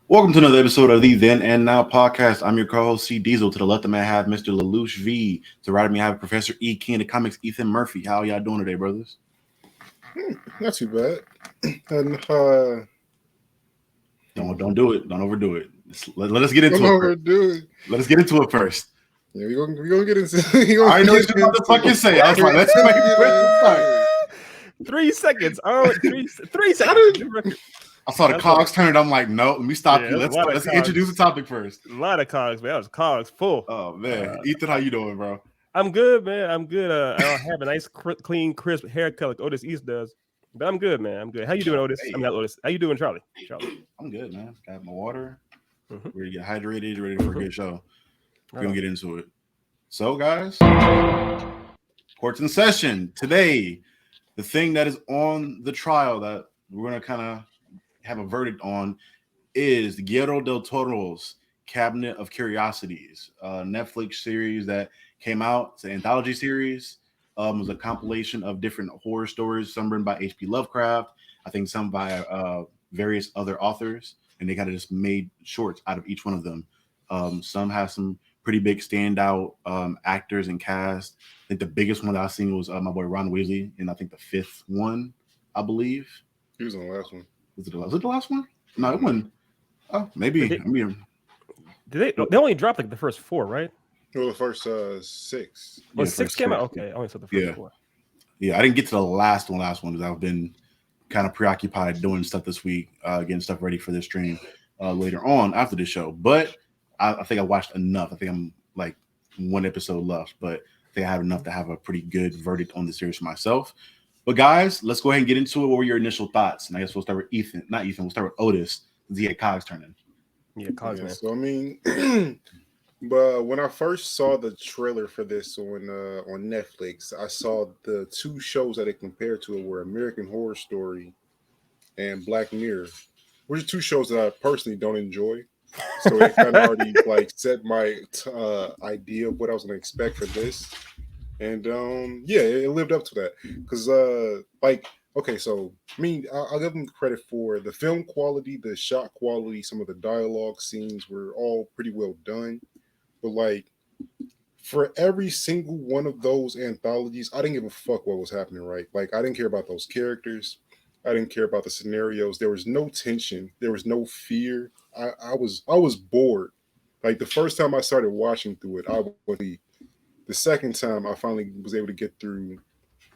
Welcome to another episode of the Then and Now podcast. I'm your co-host C Diesel. To the left of me, I have Mr. Lelouch V. To the right of me, I have Professor E. King, the comics, Ethan Murphy. How y'all doing today, brothers? Not too bad. And Don't do it. Don't overdo it. Let us get into don't it. overdo it. Let us get into it first. Yeah, we gonna get into. I know what you're about to fucking say. I was like, let's make it start. 3 seconds. Oh, three seconds. I saw the cogs turn. I'm like, no, let me stop you. Let's introduce the topic first. A lot of cogs, man. That was cogs full. Oh man, Ethan, how you doing, bro? I'm good, man. I'm good. I don't have a nice, clean, crisp haircut like Otis East does, but I'm good, man. I'm good. How you doing, Otis? I'm not Otis. How you doing, Charlie? I'm good, man. Got my water. Ready to get hydrated. Ready for a good show. We're gonna get into it. So, guys, court's in session today. The thing that is on the trial that we're gonna kind of have a verdict on is Guillermo del Toro's Cabinet of Curiosities, a Netflix series that came out. It's an anthology series. It was a compilation of different horror stories, some written by H.P. Lovecraft, I think some by various other authors, and they kind of just made shorts out of each one of them. Some have some pretty big standout actors and cast. I think the biggest one that I've seen was my boy Ron Weasley, and I think the fifth one, I believe. He was on the last one. Was it the last one? No, it wasn't. Oh, maybe. They only dropped like the first 4, right? Well, the first 6. Well, 6 came out. Okay, I only saw the first 4. Yeah, I didn't get to the last one because I've been kind of preoccupied doing stuff this week, getting stuff ready for this stream later on after this show. But I think I watched enough. I think I'm like one episode left, but I think I have enough to have a pretty good verdict on the series for myself. But guys, let's go ahead and get into it. What were your initial thoughts? And I guess we'll start with Ethan. Not Ethan. We'll start with Otis. He had cogs turning. Yeah, cogs, man. So I mean, but when I first saw the trailer for this on Netflix, I saw the 2 shows that it compared to it were American Horror Story and Black Mirror, which are 2 shows that I personally don't enjoy. So it kind of already like set my idea of what I was going to expect for this. And yeah, it lived up to that because okay, so I mean, I'll give them credit for the film quality, the shot quality, some of the dialogue scenes were all pretty well done. But like for every single one of those anthologies, I didn't give a fuck what was happening, right? Like I didn't care about those characters. I didn't care about the scenarios. There was no tension. There was no fear. I was bored. Like the first time I started watching through it, I was the second time I finally was able to get through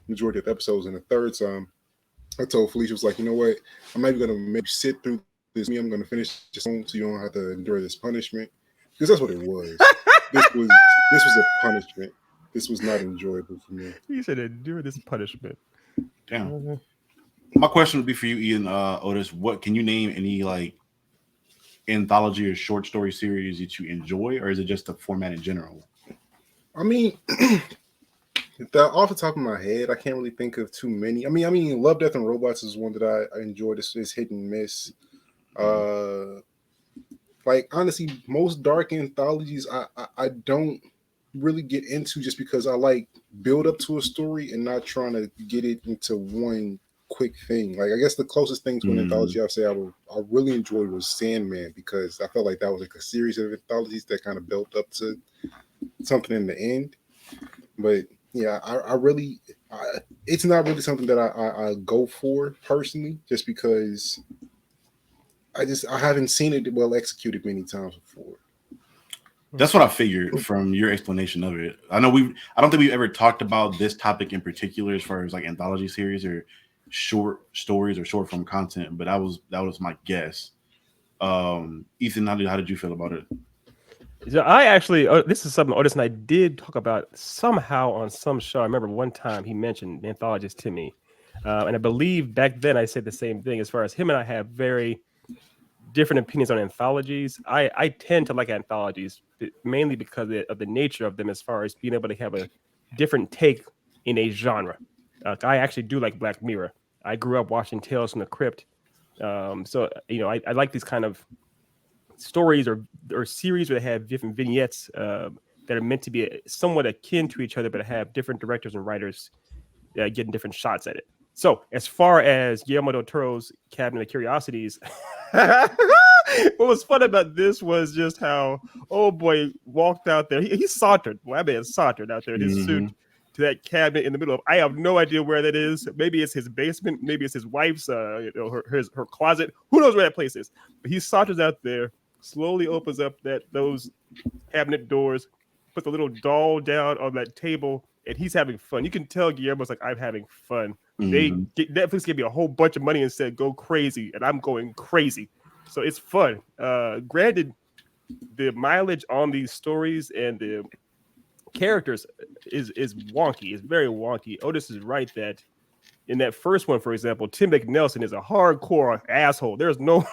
majority of the episodes, and the third time I told Felicia, was like, you know what? I'm not even gonna make you sit through this. I'm gonna finish this home so you don't have to endure this punishment. Because that's what it was. This was a punishment. This was not enjoyable for me. You said endure this punishment. Damn. My question would be for you, Ian, Otis. What can you name any like anthology or short story series that you enjoy, or is it just the format in general? I mean, off the top of my head, I can't really think of too many. I mean, Love, Death, and Robots is one that I enjoyed. It's hit and miss. Like honestly, most dark anthologies I don't really get into just because I like build up to a story and not trying to get it into one quick thing. Like I guess the closest thing to an anthology I'd say I really enjoyed was Sandman, because I felt like that was like a series of anthologies that kind of built up to something in the end. But yeah, I really it's not really something that I go for personally, just because I haven't seen it well executed many times before. That's what I figured from your explanation of it. I don't think we've ever talked about this topic in particular as far as like anthology series or short stories or short form content, but that was my guess. Ethan, how did you feel about it? So I actually, this is something Otis and I did talk about somehow on some show. I remember one time he mentioned anthologies to me, and I believe back then I said the same thing. As far as him and I have very different opinions on anthologies. I tend to like anthologies mainly because of the nature of them, as far as being able to have a different take in a genre. I actually do like Black Mirror. I grew up watching Tales from the Crypt, so I like these kind of stories or series where they have different vignettes that are meant to be somewhat akin to each other, but have different directors and writers getting different shots at it. So as far as Guillermo del Toro's Cabinet of Curiosities, what was fun about this was just how old boy walked out there. He sauntered. Well, I mean, sauntered out there in his suit to that cabinet in the middle of. I have no idea where that is. Maybe it's his basement. Maybe it's his wife's, her closet. Who knows where that place is? But he saunters out there, slowly opens up those cabinet doors, puts a little doll down on that table, and he's having fun. You can tell Guillermo's like, I'm having fun. Netflix gave me a whole bunch of money and said, go crazy, and I'm going crazy. So it's fun. Granted, the mileage on these stories and the characters is wonky. It's very wonky. Otis is right that in that first one, for example, Tim McNelson is a hardcore asshole. There's no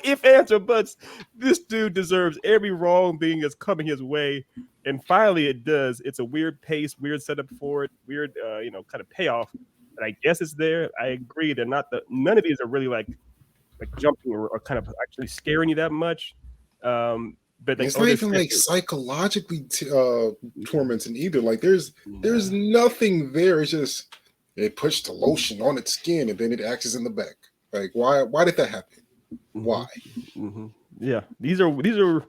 if, ands, or buts. This dude deserves every wrong thing that's coming his way. And finally it does. It's a weird pace, weird setup for it, weird kind of payoff. And I guess it's there. I agree. They're not none of these are really like jumping or kind of actually scaring you that much. But it's not even like psychologically tormenting either. Like there's nothing there. It's just it pushed the lotion on its skin and then it axes in the back. Like why did that happen? Why? Mm-hmm. Yeah, these are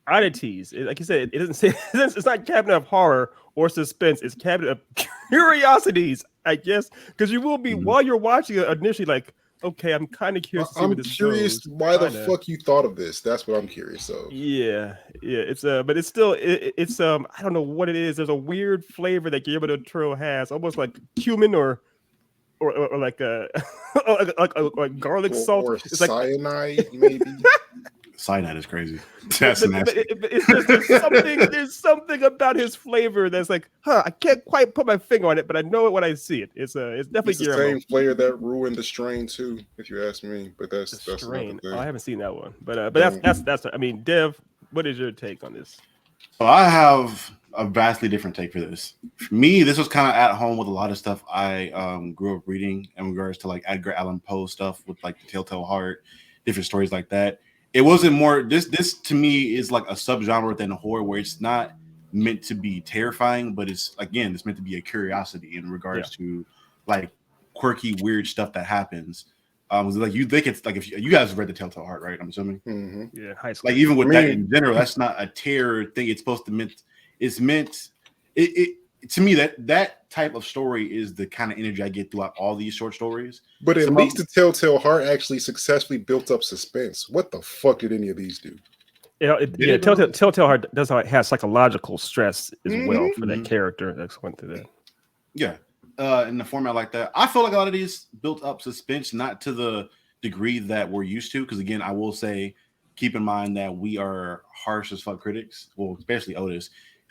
oddities. Like you said, it doesn't say it's not Cabinet of Horror or Suspense. It's Cabinet of Curiosities, I guess, because you will be while you're watching it initially like, okay, I'm kind of curious. I'm curious why the fuck you thought of this. That's what I'm curious of. Yeah. It's but it's still it's I don't know what it is. There's a weird flavor that Guillermo del Toro has, almost like cumin or like like garlic salt. Or it's cyanide, like, maybe. Cyanide is crazy. That's nasty. There's something about his flavor that's like, I can't quite put my finger on it, but I know it when I see it. It's definitely the same flavor that ruined The Strain too, if you ask me. But that's Strain. I haven't seen that one, but that's. I mean, Dev, what is your take on this? So I have a vastly different take for this. For me, this was kind of at home with a lot of stuff I grew up reading in regards to like Edgar Allan Poe stuff with like the Telltale Heart, different stories like that. It wasn't more this to me is like a subgenre within horror where it's not meant to be terrifying, but it's meant to be a curiosity in regards to like quirky, weird stuff that happens. Like you think it's like if you guys read the Telltale Heart, right? I'm assuming. Mm-hmm. Yeah, high school. Like even with that in general, that's not a terror thing. It's supposed to to me that type of story is the kind of energy I get throughout all these short stories. But at least the Telltale Heart actually successfully built up suspense. What the fuck did any of these do? Telltale Heart does have psychological stress as well for that character that's went through that. Yeah, in the format like that, I feel like a lot of these built up suspense, not to the degree that we're used to. Because again, I will say, keep in mind that we are harsh as fuck critics. Well, especially Otis.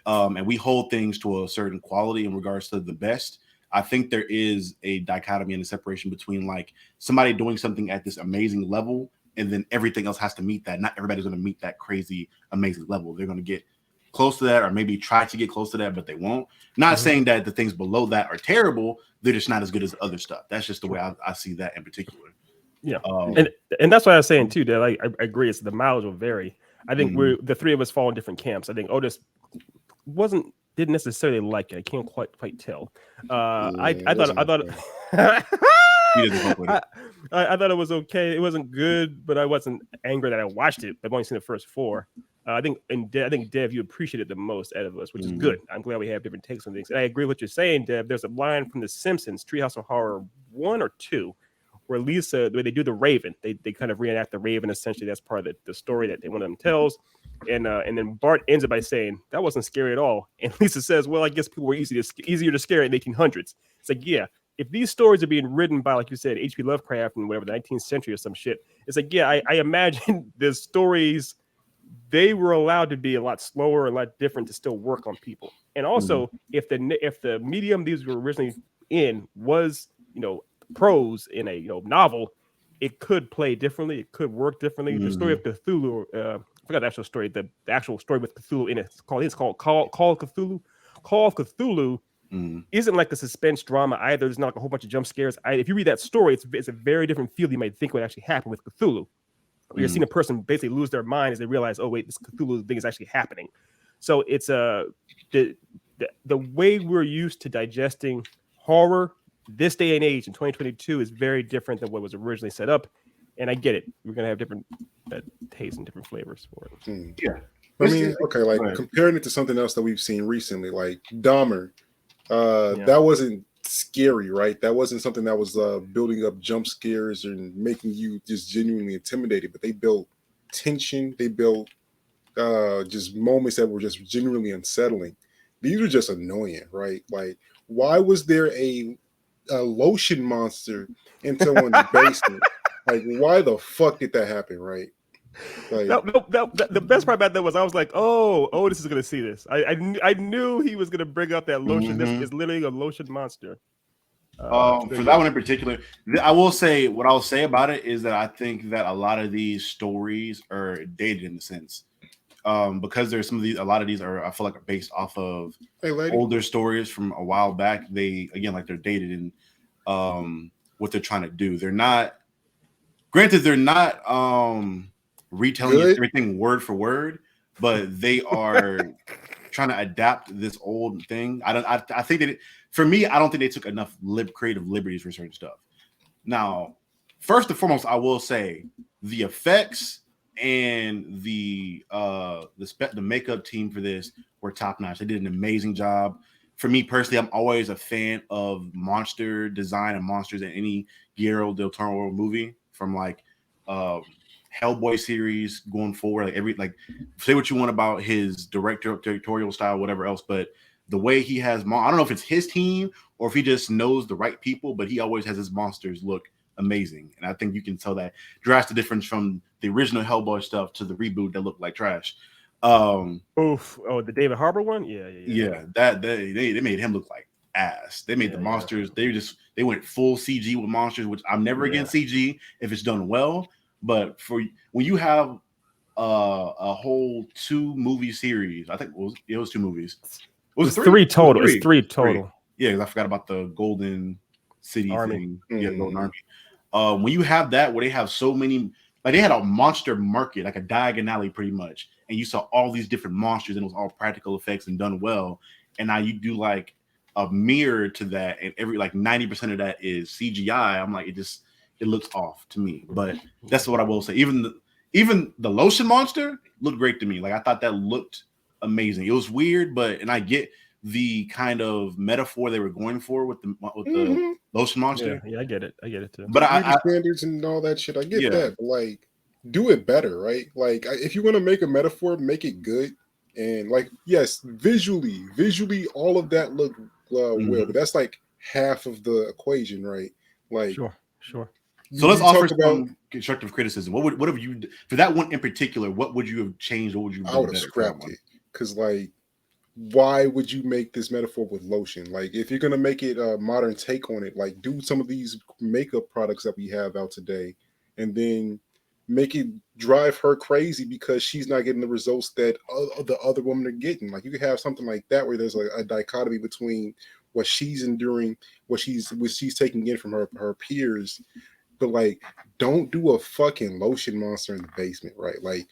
And we hold things to a certain quality in regards to the best. I think there is a dichotomy and a separation between like somebody doing something at this amazing level and then everything else has to meet that. Not everybody's going to meet that crazy, amazing level. They're going to get close to that or maybe try to get close to that, but they won't. Not saying that the things below that are terrible. They're just not as good as other stuff. That's just the way I see that in particular. Yeah. And that's what I was saying too, that I agree. It's the mileage will vary. I think the three of us fall in different camps. I think Otis didn't necessarily like it. I can't quite tell. I thought I thought it was okay. It wasn't good, but I wasn't angry that I watched it. I've only seen the first four. I think Dev, you appreciated it the most out of us, which is good. I'm glad we have different takes on things. And I agree with what you're saying, Dev. There's a line from The Simpsons, Treehouse of Horror 1 or 2, where Lisa, the way they do the Raven, they kind of reenact the Raven. Essentially, that's part of the story that one of them tells. And then Bart ends it by saying, that wasn't scary at all. And Lisa says, well, I guess people were easier to scare in the 1800s. It's like, yeah, if these stories are being written by, like you said, H.P. Lovecraft in whatever, the 19th century or some shit, it's like, yeah, I imagine the stories, they were allowed to be a lot slower, a lot different to still work on people. And also, if the medium these were originally in was, prose in a novel, it could play differently. It could work differently. The story of Cthulhu, I forgot the actual story. The actual story with Cthulhu in it. It's called Call of Cthulhu. Call of Cthulhu isn't like a suspense drama either. There's not like a whole bunch of jump scares. If you read that story, it's a very different feel you might think would actually happen with Cthulhu. You're seeing a person basically lose their mind as they realize, oh wait, this Cthulhu thing is actually happening. So it's the way we're used to digesting horror this day and age in 2022 is very different than what was originally set up. And I get it. We're gonna have different tastes and different flavors for it. Yeah. I mean, okay, like comparing it to something else that we've seen recently, like Dahmer, that wasn't scary, right? That wasn't something that was building up jump scares and making you just genuinely intimidated, but they built tension, they built just moments that were just genuinely unsettling. These are just annoying, right? Like, why was there a lotion monster in someone's basement? Like, why the fuck did that happen, right? Like, the best part about that was I was like, oh, this is gonna see this. I knew he was gonna bring up that lotion. This is literally a lotion monster. For that one in particular, I will say what I'll say about it is that I think that a lot of these stories are dated in the sense, because there's a lot of these are, I feel like, are based off of older stories from a while back. They, again, like, they're dated in what they're trying to do. They're not, granted, they're not retelling everything word for word, but they are trying to adapt this old thing. I think that for me, I don't think they took enough creative liberties for certain stuff. Now, first and foremost, I will say the effects and the makeup team for this were top notch. They did an amazing job. For me personally, I'm always a fan of monster design and monsters in any Guillermo del Toro movie, from like Hellboy series going forward. Like say what you want about his directorial style, whatever else, but the way he has, I don't know if it's his team or if he just knows the right people, but he always has his monsters look amazing. And I think you can tell that drastic difference from the original Hellboy stuff to the reboot that looked like trash. The David Harbour one? Yeah. That they made him look like ass. They made the monsters, they went full CG with monsters, which I'm never against CG if it's done well. But for when you have a whole 2 movie series, I think it was 2 movies. It's 3 total. It's 3 total. Yeah, because I forgot about the Golden City Army thing. Yeah, Golden Army. When you have that, where they have so many, like, they had a monster market, like a Diagon Alley pretty much, and you saw all these different monsters, and it was all practical effects and done well. And now you do like a mirror to that, and every like 90% of that is CGI. I'm like, it looks off to me. But that's what I will say. Even the lotion monster looked great to me. Like, I thought that looked amazing. It was weird, and I get the kind of metaphor they were going for with the lotion monster. Yeah, I get it too. But I standards and all that shit, I get that. But like, do it better, right? Like, if you're gonna make a metaphor, make it good. And like, yes, visually, all of that looked well, but that's like half of the equation, right? Like, sure. So let's offer some constructive criticism. What have you, for that one in particular, what would you have changed? What would you? I would have scrapped it, because like, why would you make this metaphor with lotion? Like, if you're gonna make it a modern take on it, like, do some of these makeup products that we have out today, and then make it drive her crazy because she's not getting the results that the other women are getting. Like, you could have something like that where there's like a dichotomy between what she's enduring, what she's taking in from her peers. But like, don't do a fucking lotion monster in the basement, right? Like,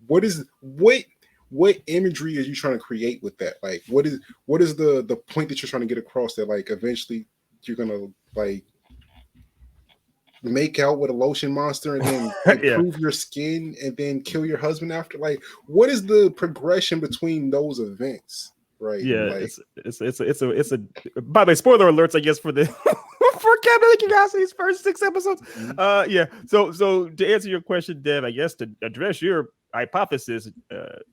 what imagery are you trying to create with that? Like, what is the point that you're trying to get across, that like eventually you're gonna like make out with a lotion monster and then improve your skin and then kill your husband after? Like, what is the progression between those events? Right. Yeah, like, it's a by the way, spoiler alerts, I guess, for the for Cabinet of Curiosities first 6 episodes. So to answer your question, Dev, I guess to address your hypothesis,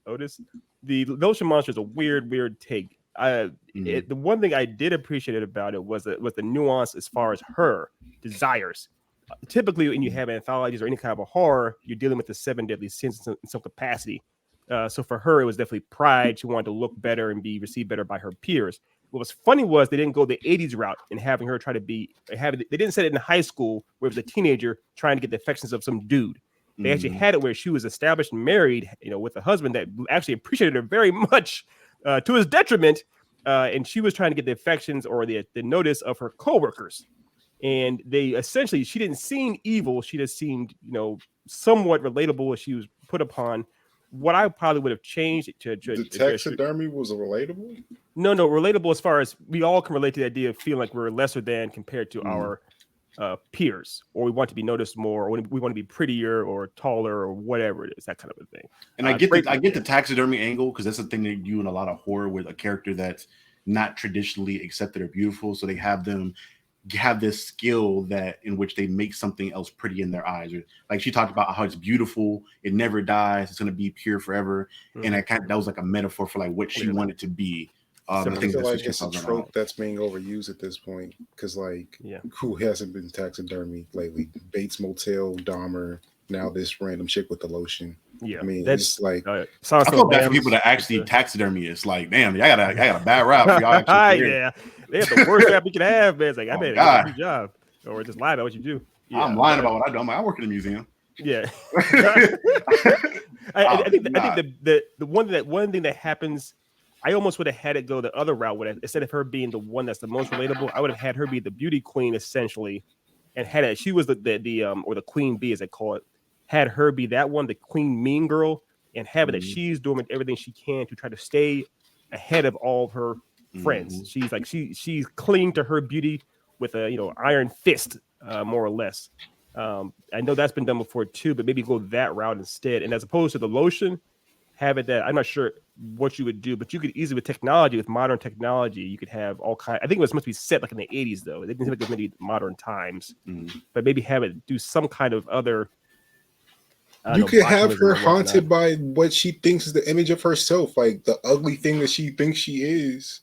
Otis, the lotion monster is a weird take. The one thing I did appreciate about it was the nuance as far as her desires. Typically, when you have anthologies or any kind of a horror, you're dealing with the 7 deadly sins in some capacity. So for her, it was definitely pride. She wanted to look better and be received better by her peers. What was funny was they didn't go the 80s route and having her try to they didn't set it in high school where it was a teenager trying to get the affections of some dude. They actually had it where she was established and married, with a husband that actually appreciated her very much, to his detriment. And she was trying to get the affections or the notice of her coworkers. And she didn't seem evil. She just seemed, somewhat relatable as she was put upon. what I probably would have changed it to the taxidermy was relatable. No, relatable as far as we all can relate to the idea of feeling like we're lesser than compared to our peers, or we want to be noticed more, or we want to be prettier or taller or whatever it is, that kind of a thing. And I get the taxidermy angle, because that's the thing they do in a lot of horror with a character that's not traditionally accepted or beautiful, so they have them have this skill that in which they make something else pretty in their eyes. Or like she talked about how it's beautiful, it never dies, it's going to be pure forever, and that was like a metaphor for like what she wanted to be. I feel like it's a trope that's being overused at this point, because like who hasn't been taxidermy lately? Bates Motel, Dahmer, now this random chick with the lotion. Yeah, I mean, it's like I feel bad for people that actually taxidermy. It's like, damn, I got a bad rap for y'all. Actually yeah, they have the worst rap you can have, man. It's like, I bet it's a good job, or just lie about what you do. Yeah, I'm lying about what I do. I work in a museum. Yeah, I think the one thing that happens. I almost would have had it go the other route. Instead of her being the one that's the most relatable, I would have had her be the beauty queen essentially, and had it. She was the queen bee, as they call it. Had her be that one, the queen mean girl, and have it that she's doing everything she can to try to stay ahead of all of her friends. She's like she's clinging to her beauty with a iron fist, more or less. I know that's been done before too, but maybe go that route instead. And as opposed to the lotion, have it that I'm not sure what you would do, but you could easily with modern technology, you could have all kinds. I think it was supposed to be set like in the 80s though. They didn't think it was maybe modern times, but maybe have it do some kind of other. You could have her haunted by what she thinks is the image of herself, like the ugly thing that she thinks she is,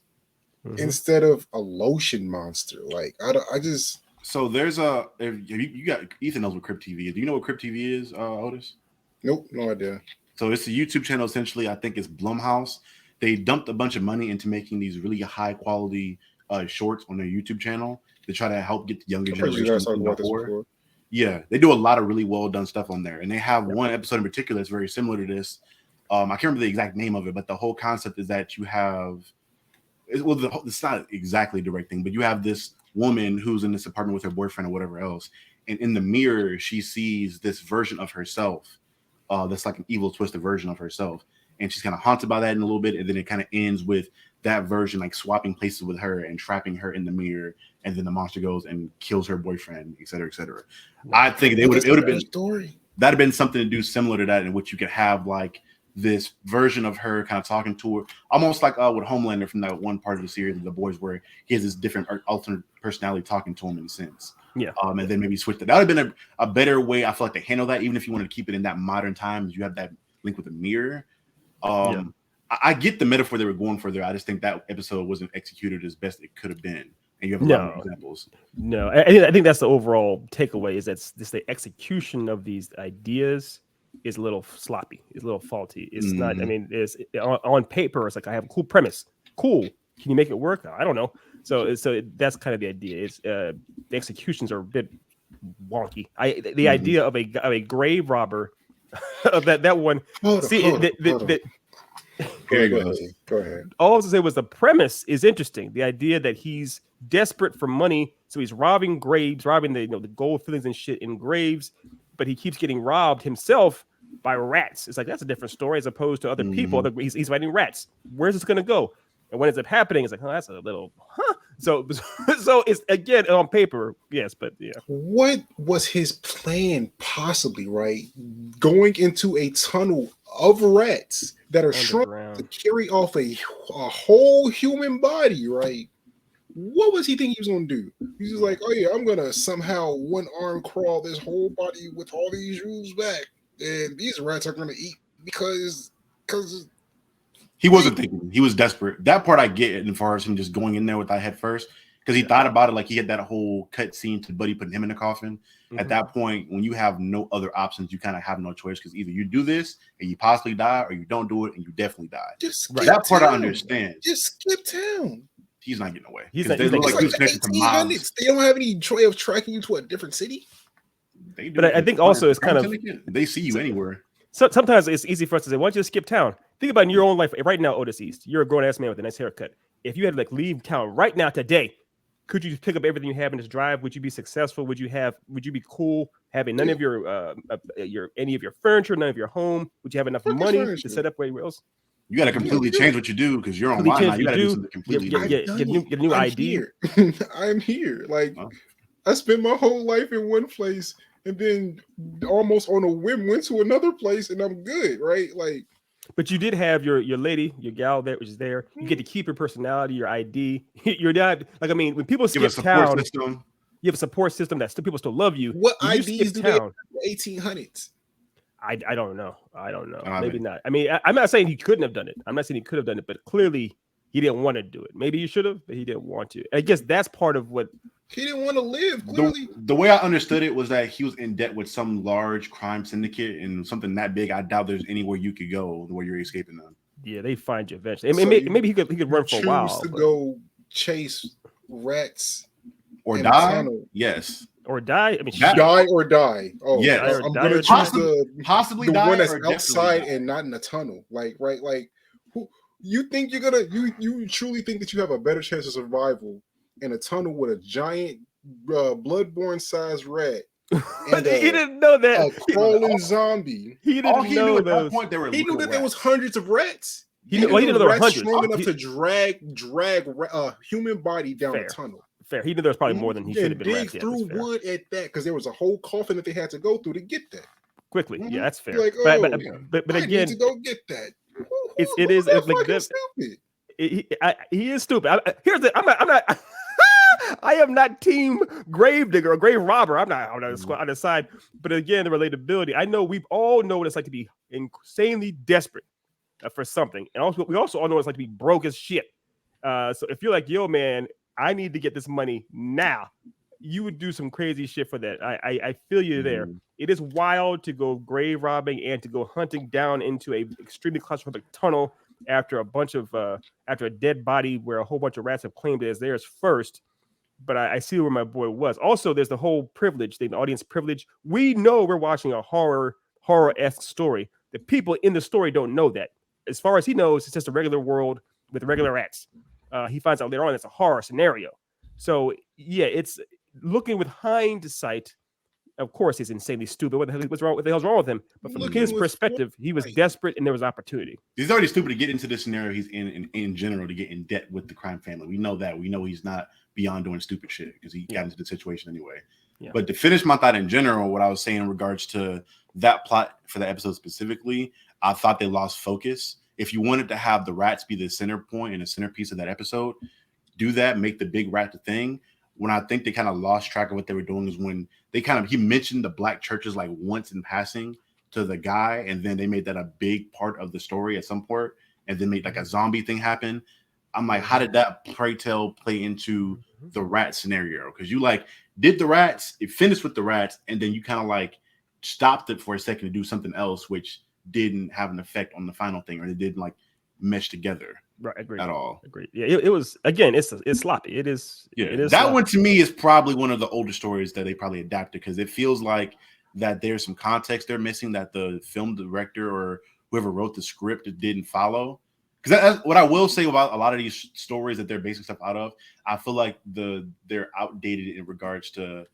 instead of a lotion monster. Like I just. So there's you got Ethan knows what Crypt TV is. Do you know what Crypt TV is, Otis? Nope, no idea. So it's a YouTube channel, essentially. I think it's Blumhouse. They dumped a bunch of money into making these really high quality shorts on their YouTube channel to try to help get the younger generation into horror. Yeah, they do a lot of really well done stuff on there, and they have one episode in particular that's very similar to this. I can't remember the exact name of it, but the whole concept is that you have, it's not exactly directing, but you have this woman who's in this apartment with her boyfriend or whatever else, and in the mirror she sees this version of herself. That's like an evil, twisted version of herself, and she's kind of haunted by that in a little bit, and then it kind of ends with that version like swapping places with her and trapping her in the mirror, and then the monster goes and kills her boyfriend, et cetera, et cetera. I think it would have been that'd have been something to do similar to that, in which you could have like this version of her kind of talking to her, almost like with Homelander from that one part of the series of The Boys, where he has this different alternate personality talking to him in a sense. Yeah. And then maybe switch that. That would have been a better way, I feel like, to handle that, even if you wanted to keep it in that modern times. You have that link with the mirror. I get the metaphor they were going for there. I just think that episode wasn't executed as best it could have been. And you have a lot of examples. No, I think that's the overall takeaway, is that the execution of these ideas is a little sloppy, is a little faulty. It's not, I mean, it's on paper, it's like, I have a cool premise. Cool. Can you make it work? I don't know. So that's kind of the idea. It's the executions are a bit wonky. The idea of a grave robber of that one. Go ahead. All I was to say was the premise is interesting. The idea that he's desperate for money, so he's robbing graves, robbing the gold fillings and shit in graves, but he keeps getting robbed himself by rats. It's like, that's a different story as opposed to other people. He's fighting rats. Where's this gonna go? And when it ends up happening, it's like, oh, that's a little, So it's, again, on paper, yes, but yeah. What was his plan, possibly, right? Going into a tunnel of rats that are shrunk to carry off a whole human body, right? What was he thinking he was going to do? He's just like, oh yeah, I'm going to somehow one arm crawl this whole body with all these rules back, and these rats are going to eat because he wasn't thinking. He was desperate. That part I get, as far as him just going in there with that head first, because he thought about it like he had that whole cut scene to Buddy putting him in the coffin. At that point, when you have no other options, you kind of have no choice, because either you do this and you possibly die, or you don't do it and you definitely die. That part I understand. Just skip town. He's not getting away. He's like he was connected to moms. They don't have any way of tracking you to a different city. They do. But I think also it's kind of, they see you anywhere. So sometimes it's easy for us to say, why don't you just skip town? Think about in your own life right now, Otis East. You're a grown ass man with a nice haircut. If you had to leave town right now today, could you just pick up everything you have and just drive? Would you be successful? Would you be cool having none of your any of your furniture, none of your home? Would you have enough money to set up anywhere else? You got to completely change what you do because you're online now. You got to do something completely different. Get a new ID. I'm here. Like, I spent my whole life in one place and then almost on a whim went to another place and I'm good, right? Like, but you did have your lady, your gal there, which is there. You get to keep your personality, your ID. You're not like, I mean, when people skip town, you have a support system that people still love you. What IDs do they have in the 1800s? I don't know. Maybe not. I mean, I'm not saying he couldn't have done it. I'm not saying he could have done it, but clearly he didn't want to do it. Maybe he should have, but he didn't want to. I guess that's part of what he didn't want to live. Clearly, the way I understood it was that he was in debt with some large crime syndicate and something that big. I doubt there's anywhere you could go where you're escaping them. Yeah, they find you eventually. Maybe he could run for a while. Go chase rats or die. Yes. Or die. I mean, die or die. Oh, yes. I'm gonna choose possibly the die one that's outside and not in a tunnel. Like, right? Like, who you think you're gonna? You truly think that you have a better chance of survival in a tunnel with a giant bloodborne sized rat? And he didn't know that a crawling zombie. He didn't know at that point. He knew that there was hundreds of rats. He didn't know there were hundreds strong enough to drag a human body down a tunnel. Fair. He knew there was probably more than he should have been. Dig through wood at that because there was a whole coffin that they had to go through to get that quickly. Yeah, that's fair. Like, but again, need to go get that. It is like stupid. He is stupid. Here's the. I'm not. I am not team gravedigger or grave robber. I'm not on the side. But again, the relatability. I know we all know what it's like to be insanely desperate for something, and also we also all know what it's like to be broke as shit. So if you're like, yo, man, I need to get this money now, you would do some crazy shit for that. I feel you there. It is wild to go grave robbing and to go hunting down into a extremely claustrophobic tunnel after a dead body where a whole bunch of rats have claimed it as theirs first. But I see where my boy was. Also, there's the whole privilege thing, the audience privilege. We know we're watching a horror-esque story. The people in the story don't know that. As far as he knows, it's just a regular world with regular rats. He finds out later on it's a horror scenario. So yeah, it's looking with hindsight. Of course, he's insanely stupid. What the hell's wrong with him? But from his perspective, he was desperate and there was opportunity. He's already stupid to get into this scenario he's in general, to get in debt with the crime family. We know that. We know he's not beyond doing stupid shit because he got into the situation anyway. Yeah. But to finish my thought in general, what I was saying in regards to that plot for the episode specifically, I thought they lost focus. If you wanted to have the rats be the center point and the centerpiece of that episode, do that, make the big rat the thing. When I think they kind of lost track of what they were doing is when he mentioned the black churches like once in passing to the guy, and then they made that a big part of the story at some point, and then made like a zombie thing happen. I'm like, how did that play into the rat scenario? Because you like did the rats, it finished with the rats, and then you kind of like stopped it for a second to do something else, which didn't have an effect on the final thing, or it didn't like mesh together. Right, agreed. At all. Agreed. Yeah, it was again. It's sloppy. It is. Yeah, it is that sloppy. one to me is probably one of the older stories that they probably adapted because it feels like that there's some context they're missing that the film director or whoever wrote the script didn't follow. Because that's what I will say about a lot of these stories that they're basing stuff out of. I feel like they're outdated in regards to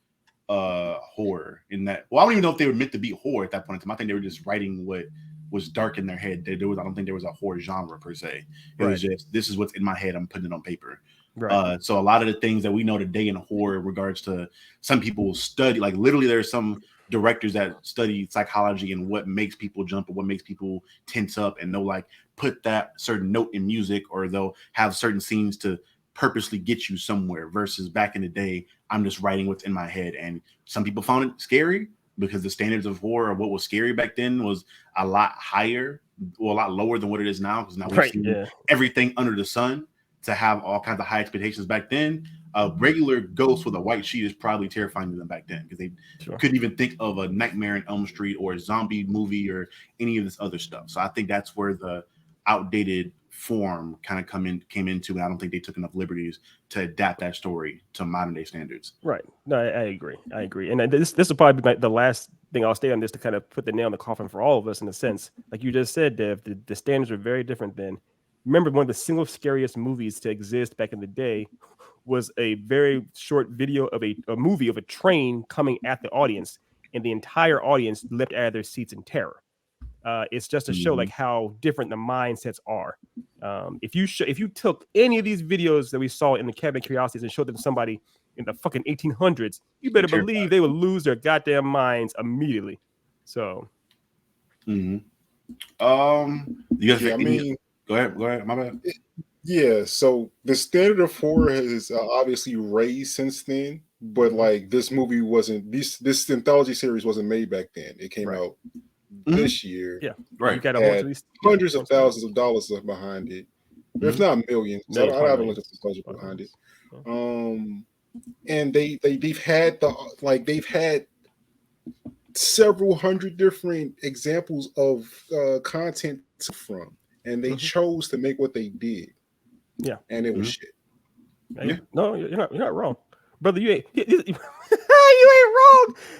horror. In that, well, I don't even know if they were meant to be horror at that point in time. I think they were just writing what was dark in their head. I don't think there was a horror genre per se. It was just, this is what's in my head, I'm putting it on paper. Right. So a lot of the things that we know today in horror in regards to some people study, like literally there's some directors that study psychology and what makes people jump and what makes people tense up, and they'll like put that certain note in music, or they'll have certain scenes to purposely get you somewhere, versus back in the day, I'm just writing what's in my head. And some people found it scary because the standards of horror, what was scary back then, was a lot higher, or a lot lower than what it is now. Because now we've seen everything under the sun. To have all kinds of high expectations back then, a regular ghost with a white sheet is probably terrifying to them back then, because they couldn't even think of a Nightmare on Elm Street or a zombie movie or any of this other stuff. So I think that's where the outdated form kind of came into, and I don't think they took enough liberties to adapt that story to modern day standards. Right. No, I agree. And this will probably be the last thing I'll stay on this to kind of put the nail in the coffin for all of us in a sense. Like you just said, Dev, the standards are very different then. Remember, one of the single scariest movies to exist back in the day was a very short video of a movie of a train coming at the audience, and the entire audience leapt out of their seats in terror. It's just to show like how different the mindsets are. If you took any of these videos that we saw in the Cabinet of Curiosities and showed them to somebody in the fucking 1800s, you better believe they would lose their goddamn minds immediately. So, you guys, I mean, go ahead. My bad. Yeah, so the standard of horror has obviously raised since then, but like this movie wasn't this anthology series wasn't made back then. It came out this year. Yeah, right. You got a Had hundreds of thousands of dollars behind it, if not millions. I haven't looked at the budget behind it. And they've had several hundred different examples of content from, and they chose to make what they did. Yeah, and it was shit. Yeah. No, you're not wrong, brother. You ain't wrong.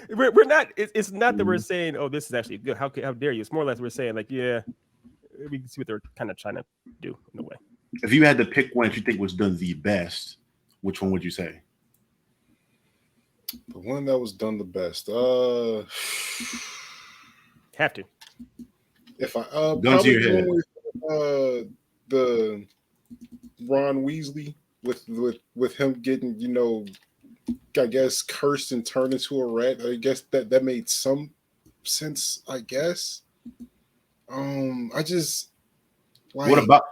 We're not. It's not that we're saying, oh, this is actually good. How dare you? It's more or less we're saying like, yeah, we can see what they're kind of trying to do in a way. If you had to pick one that you think was done the best, which one would you say? The one that was done the best. Have to. If I gun to your head. With, the Ron Weasley with him getting, I guess cursed and turned into a rat. I guess that made some sense, I guess. I just like,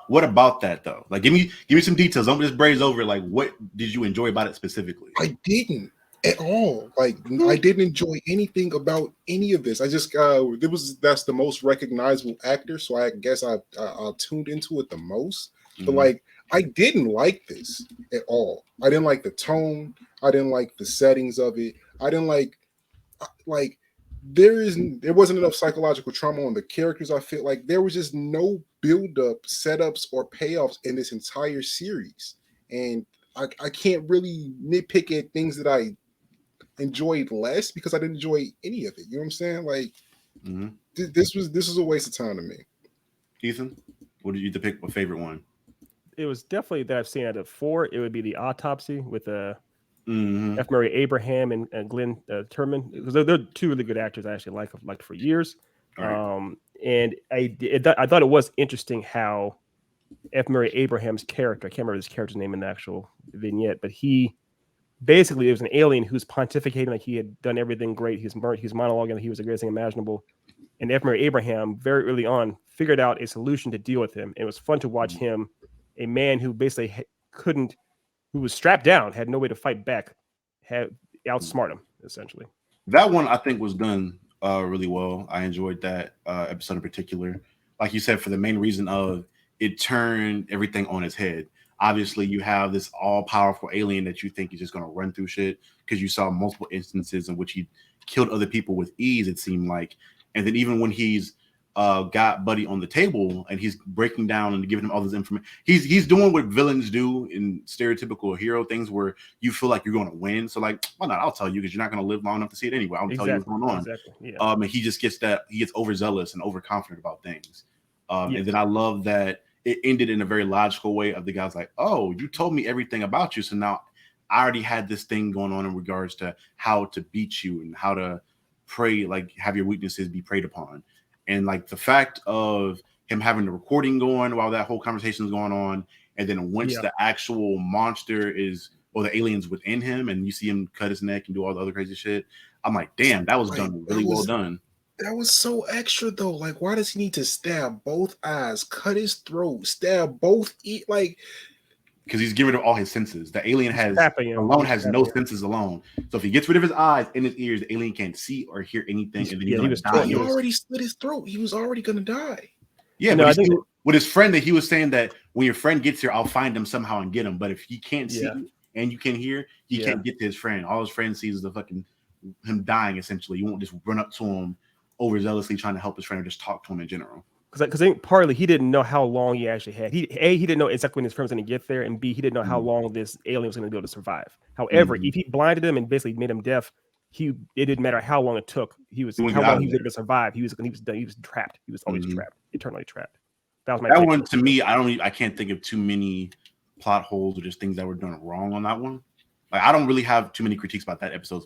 what about that though? Like give me some details. Don't just braze over. Like what did you enjoy about it specifically? I didn't at all. Like I didn't enjoy anything about any of this. I just that's the most recognizable actor, so I guess I tuned into it the most. But like I didn't like this at all. I didn't like the tone. I didn't like the settings of it. I didn't like there wasn't enough psychological trauma on the characters. I feel like there was just no build-up, setups, or payoffs in this entire series. And I can't really nitpick at things that I enjoyed less because I didn't enjoy any of it. You know what I'm saying? Like this was a waste of time to me. Ethan, what did you pick? My favorite one? It was definitely that I've seen out of 4. It would be the Autopsy with F. Murray Abraham and Glenn Turman, because they're 2 really good actors I actually liked for years. Right. And I thought it was interesting how F. Murray Abraham's character, I can't remember his character's name in the actual vignette, but he basically, it was an alien who's pontificating like he had done everything great. He's monologuing, he was the greatest thing imaginable. And F. Murray Abraham, very early on, figured out a solution to deal with him. And it was fun to watch him, a man who basically who was strapped down, had no way to fight back, had outsmart him, essentially. That one, I think, was done really well. I enjoyed that episode in particular. Like you said, for the main reason of it turned everything on its head. Obviously, you have this all-powerful alien that you think is just going to run through shit because you saw multiple instances in which he killed other people with ease, it seemed like. And then even when he's got Buddy on the table and he's breaking down and giving him all this information, he's doing what villains do in stereotypical hero things where you feel like you're going to win. So like, why not? I'll tell you because you're not going to live long enough to see it anyway. I'll tell you what's going on. Exactly. Yeah. And he just gets overzealous and overconfident about things. And then I love that it ended in a very logical way of the guy's like, oh, you told me everything about you. So now I already had this thing going on in regards to how to beat you and how to pray, like have your weaknesses be preyed upon. And like the fact of him having the recording going while that whole conversation is going on. And then once the actual monster or the alien's within him and you see him cut his neck and do all the other crazy shit, I'm like, damn, that was done really well done. That was so extra though. Like, why does he need to stab both eyes, cut his throat, stab both like? Because he's getting rid of all his senses. The alien has no senses alone. So if he gets rid of his eyes and his ears, the alien can't see or hear anything. And then he already slit his throat. He was already gonna die. Yeah, but with his friend, that he was saying that when your friend gets here, I'll find him somehow and get him. But if he can't see and you can hear, he can't get to his friend. All his friend sees is the fucking him dying. Essentially, you won't just run up to him overzealously trying to help his friend or just talk to him in general. Because I think partly he didn't know how long he actually had. He didn't know exactly when his friend was going to get there, and B, he didn't know how long this alien was going to be able to survive. However, if he blinded him and basically made him deaf, it didn't matter how long it took. How long he was able to survive. He was trapped. He was always trapped, eternally trapped. That was my one to me. I can't think of too many plot holes or just things that were done wrong on that one. Like I don't really have too many critiques about that episode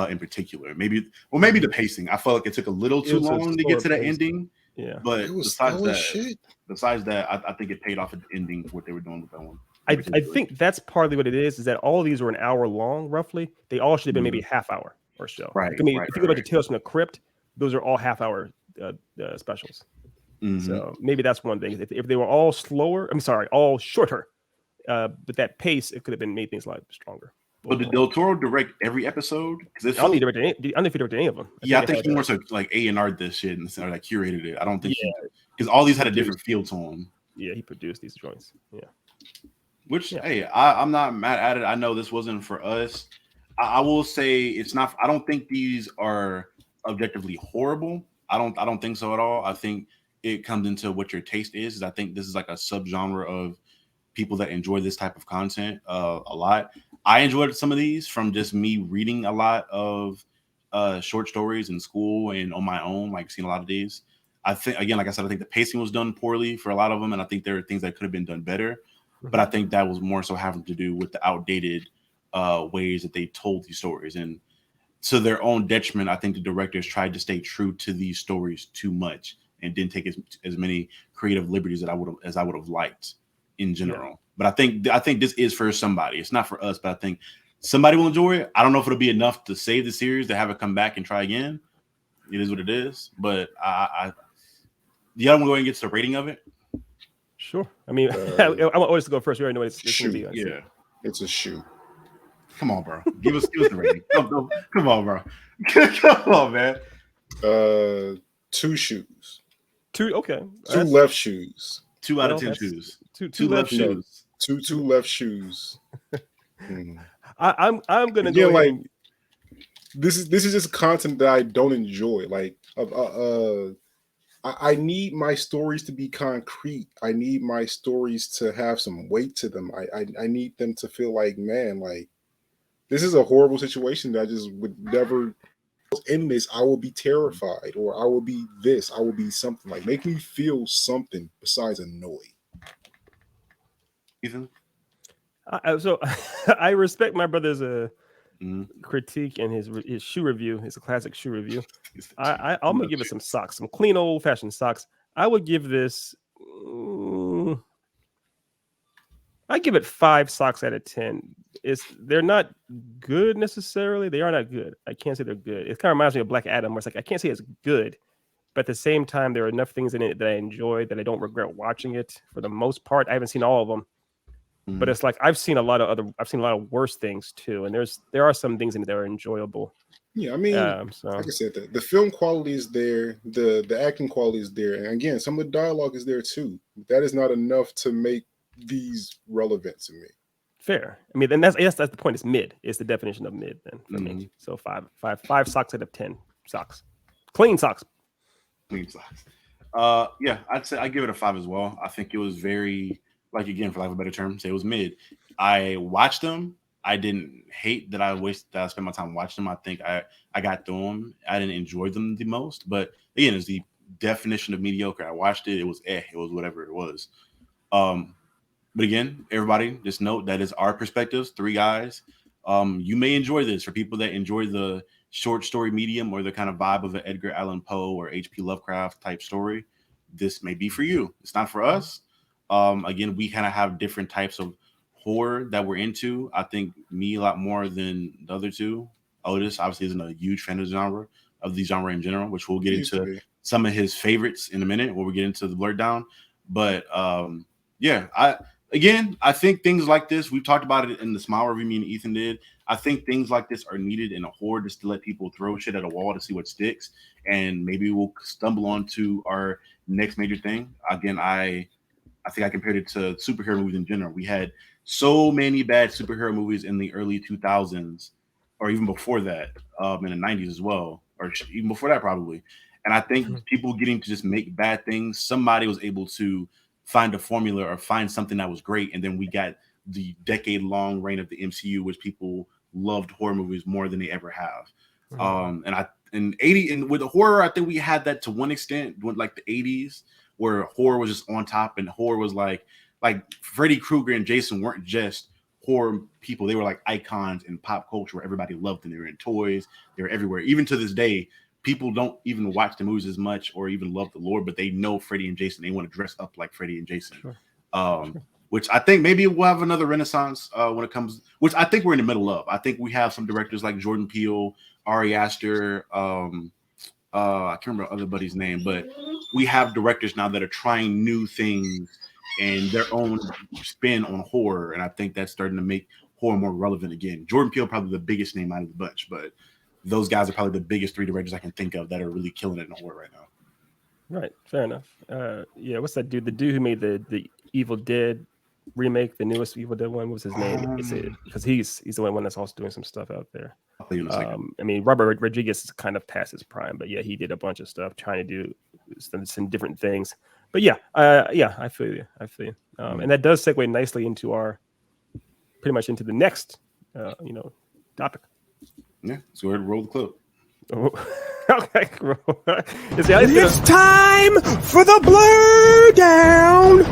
in particular. Maybe the pacing. I felt like it took a little too long to get to the ending. Yeah, but besides that, I think it paid off at the ending for what they were doing with that one. I think that's partly what it is that all of these were an hour long, roughly. They all should have been maybe half hour or so. Right. If you go back to Tales from the Crypt, those are all half hour specials. So maybe that's one thing. If they were all all shorter, but that pace, it could have been made things a lot stronger. But did Del Toro direct every episode? Because I don't know if he directed any of them. I think he more so like A&R'd this shit and like curated it. I don't think because all these had a different feel to them. Yeah, he produced these joints. Yeah. Which hey, I'm not mad at it. I know this wasn't for us. I will say it's not. I don't think these are objectively horrible. I don't think so at all. I think it comes into what your taste is. I think this is like a subgenre of people that enjoy this type of content a lot. I enjoyed some of these from just me reading a lot of short stories in school and on my own, like seeing a lot of these. I think, again, like I said, I think the pacing was done poorly for a lot of them, and I think there are things that could have been done better. But I think that was more so having to do with the outdated ways that they told these stories. And to their own detriment, I think the directors tried to stay true to these stories too much and didn't take as many creative liberties that I would have liked in general. Yeah. But I think this is for somebody. It's not for us, but I think somebody will enjoy it. I don't know if it'll be enough to save the series to have it come back and try again. It is what it is. But the other one going to get the rating of it. Sure. I mean, I want always to go first. We already know it's going to be. Yeah, it's a shoe. Come on, bro. Give us the rating. Come on, bro. Come on, man. 2 shoes. 2. Okay. 2 left shoes. 2 out of 10 shoes. Two left shoes. Two left shoes. I'm gonna go like this is just content that I don't enjoy. Like I need my stories to be concrete. I need my stories to have some weight to them. I need them to feel like, man, like this is a horrible situation that I just would never in this. I will be terrified, or I will be this. I will be something. Like make me feel something besides annoyed. Ethan? So I respect my brother's critique and his shoe review. It's a classic shoe review. I'm gonna give it some socks, some clean old fashioned socks. I would give this. I give it 5 socks out of 10. They're not good necessarily. They are not good. I can't say they're good. It kind of reminds me of Black Adam, where it's like I can't say it's good, but at the same time, there are enough things in it that I enjoy that I don't regret watching it. For the most part, I haven't seen all of them. But it's like I've seen a lot of worse things too, and there are some things in it that are enjoyable. Yeah, I mean, like I said, the film quality is there, the acting quality is there, and again, some of the dialogue is there too. That is not enough to make these relevant to me. Fair. I mean, then that's the point. It's mid. It's the definition of mid then for me. So 5 socks out of 10 socks, clean socks. Clean socks. Yeah, I'd say I give it a 5 as well. I think it was very. Like again, for lack of a better term, say it was mid. I watched them. I didn't hate that I spent my time watching them. I think I got through them. I didn't enjoy them the most, but again, it's the definition of mediocre. I watched it. It was it was whatever it was. But again, everybody, just note that is our perspectives. 3 guys. You may enjoy this for people that enjoy the short story medium or the kind of vibe of an Edgar Allan Poe or H.P. Lovecraft type story. This may be for you. It's not for us. Again, we kind of have different types of horror that we're into. I think me a lot more than the other 2. Otis obviously isn't a huge fan of the genre in general, which we'll get into some of his favorites in a minute when we get into the blurred down. But yeah, I think things like this, we've talked about it in the Smile review me and Ethan did. I think things like this are needed in a horror just to let people throw shit at a wall to see what sticks, and maybe we'll stumble onto our next major thing. Again, I think I compared it to superhero movies in general. We had so many bad superhero movies in the early 2000s, or even before that, in the 90s as well, or even before that probably. And I think people getting to just make bad things, somebody was able to find a formula or find something that was great. And then we got the decade-long reign of the MCU, which people loved horror movies more than they ever have. And with the horror, I think we had that to one extent, like the 80s. Where horror was just on top, and horror was like like Freddy Krueger and Jason weren't just horror people. They were like icons in pop culture where everybody loved them. They were in toys. They were everywhere. Even to this day, people don't even watch the movies as much or even love the lore, but they know Freddy and Jason. They want to dress up like Freddy and Jason. Sure. Which I think maybe we'll have another renaissance when it comes, which I think we're in the middle of. I think we have some directors like Jordan Peele, Ari Aster, I can't remember other buddy's name, but we have directors now that are trying new things and their own spin on horror. And I think that's starting to make horror more relevant again. Jordan Peele probably the biggest name out of the bunch, but those guys are probably the biggest 3 directors I can think of that are really killing it in horror right now. Right, fair enough. Yeah, what's that dude? The dude who made the Evil Dead remake, the newest Evil Dead one. What was his name? Because he's the one that's also doing some stuff out there. I mean, Robert Rodriguez is kind of past his prime, but yeah, he did a bunch of stuff trying to do some different things. But yeah, I feel you. And that does segue nicely into pretty much into the next, topic. Yeah, so we're roll the clip. Okay, it's time for the blur down.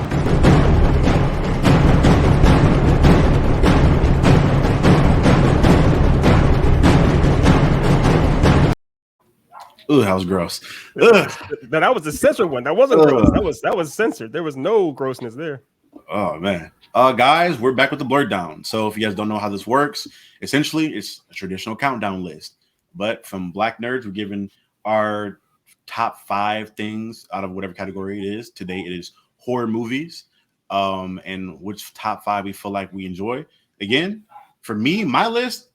Ooh, that was gross. That was the censored one. That wasn't gross. That was censored. There was no grossness there. Oh man. Guys, we're back with the blur down. So if you guys don't know how this works, essentially it's a traditional countdown list. But from Black Nerds, we're giving our top 5 things out of whatever category it is. Today it is horror movies. And which top 5 we feel like we enjoy. Again, for me, my list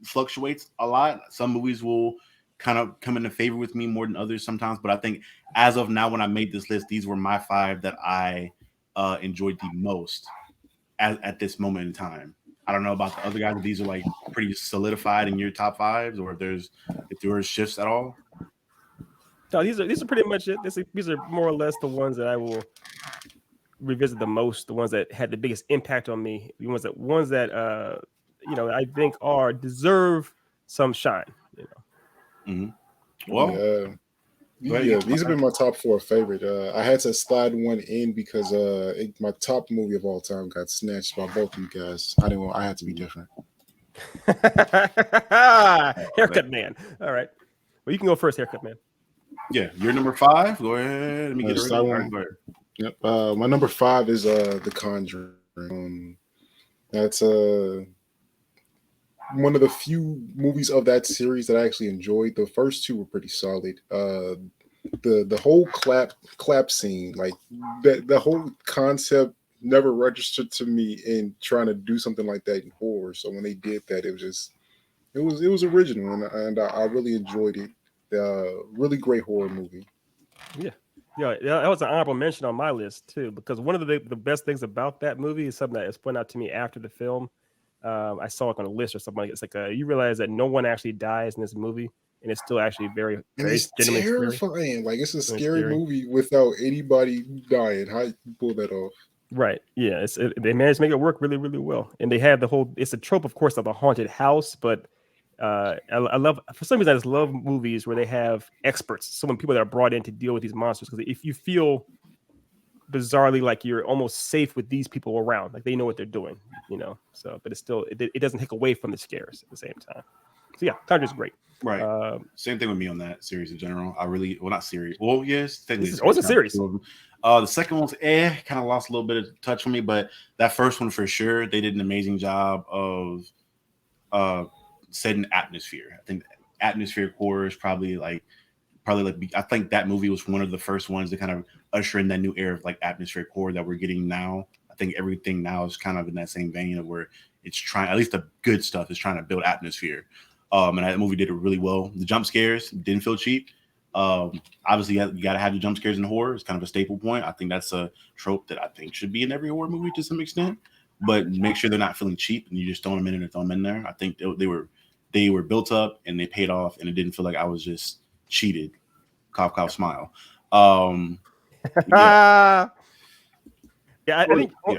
fluctuates a lot. Some movies will kind of come into favor with me more than others sometimes. But I think as of now, when I made this list, these were my 5 that I enjoyed the most at this moment in time. I don't know about the other guys, but these are like pretty solidified in your top 5s, or if yours shifts at all. No, these are pretty much it. These are more or less the ones that I will revisit the most, the ones that had the biggest impact on me, the ones that I think deserve some shine. Mm-hmm. Well, these have been my top 4 favorite. I had to slide one in because my top movie of all time got snatched by both of you guys. I had to be different. Haircut man. All right. Well, you can go first, Haircut man. Yeah, you're number 5. Go ahead. Let me get it ready. Yep. My number 5 is The Conjuring. That's one of the few movies of that series that I actually enjoyed. The first 2 were pretty solid. The whole clap scene, like the whole concept never registered to me in trying to do something like that in horror. So when they did that, it was original, and I really enjoyed it. Really great horror movie. Yeah, that was an honorable mention on my list too, because one of the best things about that movie is something that was pointed out to me after the film. I saw it on a list or something like it's like you realize that no one actually dies in this movie, and it's still actually very it's terrifying. Scary. Like it's a scary movie without anybody dying. How you pull that off? Right. Yeah. They managed to make it work really, really well, and they had it's a trope, of course, of the haunted house, but I love, for some reason, I just love movies where they have experts, some people that are brought in to deal with these monsters, because if you feel bizarrely like you're almost safe with these people around, like they know what they're doing, so but it's still it doesn't take away from the scares at the same time. So yeah, Conjuring's great. Right. Same thing with me on that series in general. Not series. Well, yes, it's a series. The second one's kind of lost a little bit of touch for me, but that first one for sure, they did an amazing job of setting atmosphere. I think atmospheric horror is probably like I think that movie was one of the first ones to kind of usher in that new era of like atmospheric horror that we're getting now. I think everything now is kind of in that same vein of where it's trying, at least the good stuff is trying to build atmosphere. And that movie did it really well. The jump scares didn't feel cheap. Obviously you got to have the jump scares in horror. It's kind of a staple point. I think that's a trope that I think should be in every horror movie to some extent, but make sure they're not feeling cheap and you just throw them in and throw them in there. I think they were built up and they paid off, and it didn't feel like I was just cheated. Cough, cough, smile. I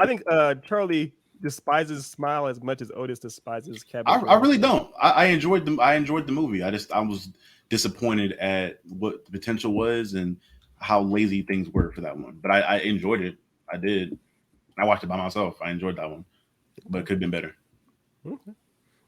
think Charlie despises Smile as much as Otis despises Cabin. I really don't. I enjoyed the movie. I was disappointed at what the potential was and how lazy things were for that one. But I enjoyed it. I did. I watched it by myself. I enjoyed that one, but it could have been better. Okay.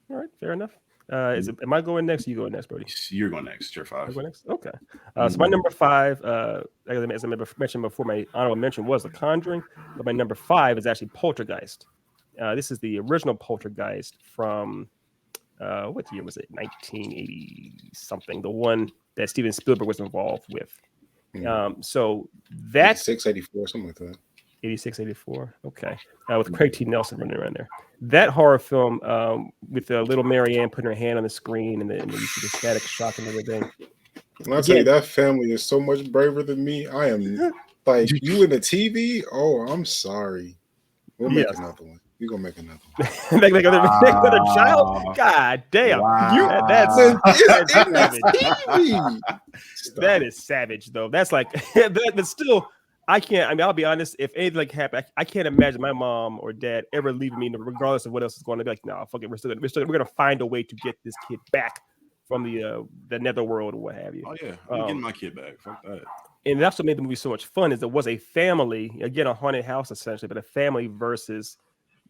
All right, fair enough. Am I going next? Or you going next, Brody? You're going next. You're 5. I go next. Okay. So my number 5, as I mentioned before, my honorable mention was The Conjuring, but my number 5 is actually Poltergeist. This is the original Poltergeist from what year was it? 1980 something. The one that Steven Spielberg was involved with. So that's 86, 84, something like that. 86, 84. Okay. With Craig T. Nelson running around there. That horror film with little Marianne putting her hand on the screen and you see the static shock and everything. When I tell you that family is so much braver than me, I am like you in the TV. Oh, I'm sorry. We'll make another one. We're gonna make another one. Make another child? God damn. Wow. That's savage. TV. That is savage, though. That's like but still. I can't. I mean, I'll be honest. If anything like happened, I can't imagine my mom or dad ever leaving me, regardless of what else is going to be. Like, no, fuck it. We're gonna find a way to get this kid back from the netherworld or what have you. Oh yeah, I'm getting my kid back. Fuck that. And that's what made the movie so much fun. Is it was a family, again, a haunted house essentially, but a family versus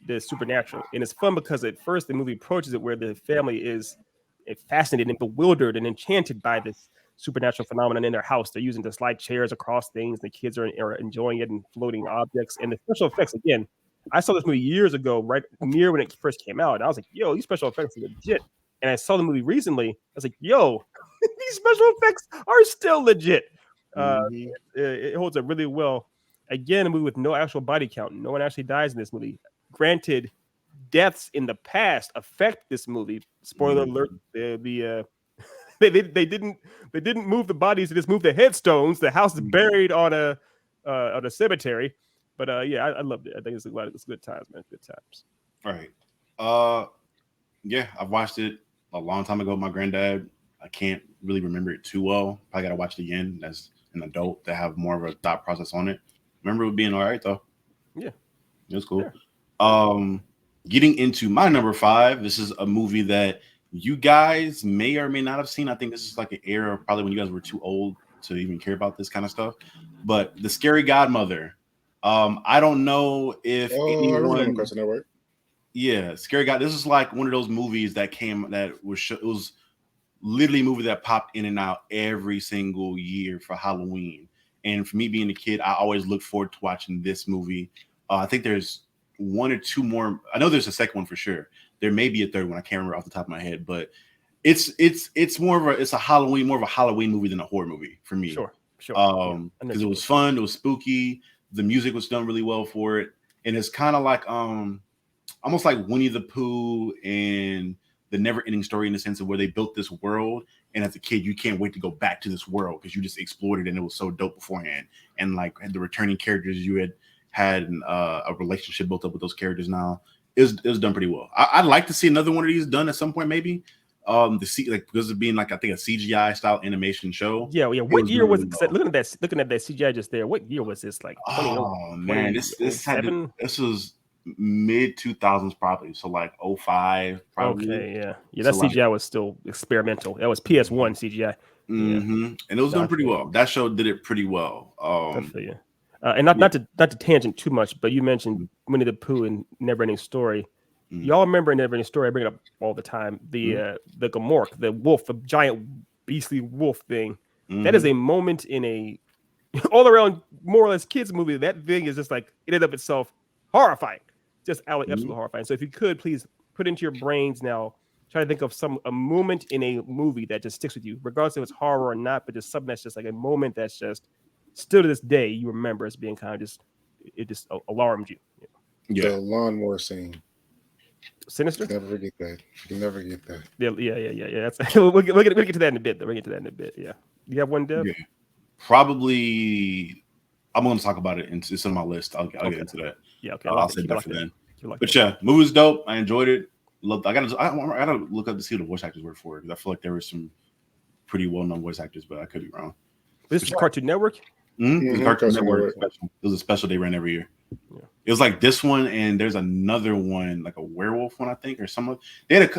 the supernatural. And it's fun because at first the movie approaches it where the family is fascinated and bewildered and enchanted by this supernatural phenomenon in their house. They're using to slide chairs across things. The kids are enjoying it and floating objects. And the special effects, again, I saw this movie years ago, right near when it first came out. And I was like, yo, these special effects are legit. And I saw the movie recently. I was like, yo, these special effects are still legit. It holds up really well. Again, a movie with no actual body count. No one actually dies in this movie. Granted, deaths in the past affect this movie. Spoiler alert, they didn't move the bodies, they just moved the headstones. The house is buried on a cemetery. But I loved it. I think it's good times, man. Good times. Right. Yeah, I've watched it a long time ago with my granddad. I can't really remember it too well. I gotta watch it again as an adult to have more of a thought process on it. Remember it being all right though. Yeah. It was cool. Yeah. Getting into my number 5, this is a movie that you guys may or may not have seen. I think this is like an era probably when you guys were too old to even care about this kind of stuff. But The Scary Godmother. I don't know if anyone. Yeah, Scary God. This is like one of those movies that it was literally a movie that popped in and out every single year for Halloween. And for me being a kid, I always look forward to watching this movie. I think there's 1 or 2 more. I know there's a second one for sure. There may be a third one. I can't remember off the top of my head, but it's more of a Halloween movie than a horror movie for me. Sure. Because it was fun, it was spooky, the music was done really well for it, and it's kind of like almost like Winnie the Pooh and the Never-Ending Story in the sense of where they built this world, and as a kid you can't wait to go back to this world because you just explored it and it was so dope beforehand, and like the returning characters you had a relationship built up with those characters now. It was done pretty well. I'd like to see another one of these done at some point, maybe. Because of being like I think a CGI style animation show. Yeah. What year was it? Looking at that CGI just there. What year was this? Like, man, this was mid 2000s probably. So like 05 probably. Okay, yeah. That CGI was still experimental. That was PS1 CGI. And it was done pretty well. That show did it pretty well. And not to tangent too much, but you mentioned Winnie the Pooh and Never-Ending Story. Y'all remember Never-Ending Story? I bring it up all the time. The Gamork, the wolf, the giant beastly wolf thing. That is a moment in a all around more or less kids movie. That thing is just like in and of itself horrifying, just absolutely horrifying. So if you could please put into your brains now, try to think of a moment in a movie that just sticks with you, regardless if it's horror or not, but just something that's just like a moment that's just still to this day you remember as being kind of just alarmed you. The lawnmower scene. Sinister. Never forget that. You never get that. Yeah. That's we'll get to that in a bit. Yeah. You have one, Dev? Yeah. Probably. I'm going to talk about it. It's on my list. I'll get into that. Yeah. Okay. I'll save that for then. But yeah, movie was dope. I enjoyed it. I gotta look up to see who the voice actors were for it because I feel like there were some pretty well-known voice actors, but I could be wrong. This is Cartoon Network. Cartoon Network. It was a special they ran every year. Yeah. It was like this one, and there's another one, like a werewolf one, I think, or something. They had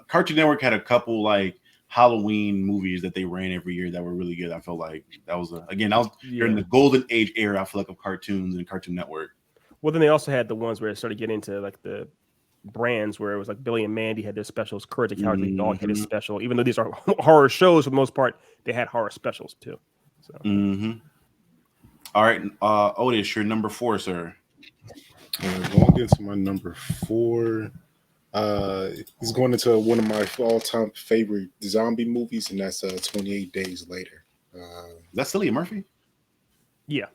Cartoon Network had a couple like Halloween movies that they ran every year that were really good. I felt like that was during the golden age era. I feel like of cartoons and Cartoon Network. Well, then they also had the ones where it started getting into like the brands where it was like Billy and Mandy had their specials, Courage the Cowardly Dog had his special. Even though these are horror shows for the most part, they had horror specials too. So. All right, Otis, your number 4, sir. Going into my number 4, he's going into one of my all-time favorite zombie movies, and that's 28 Days Later. That's Cillian Murphy? Yeah.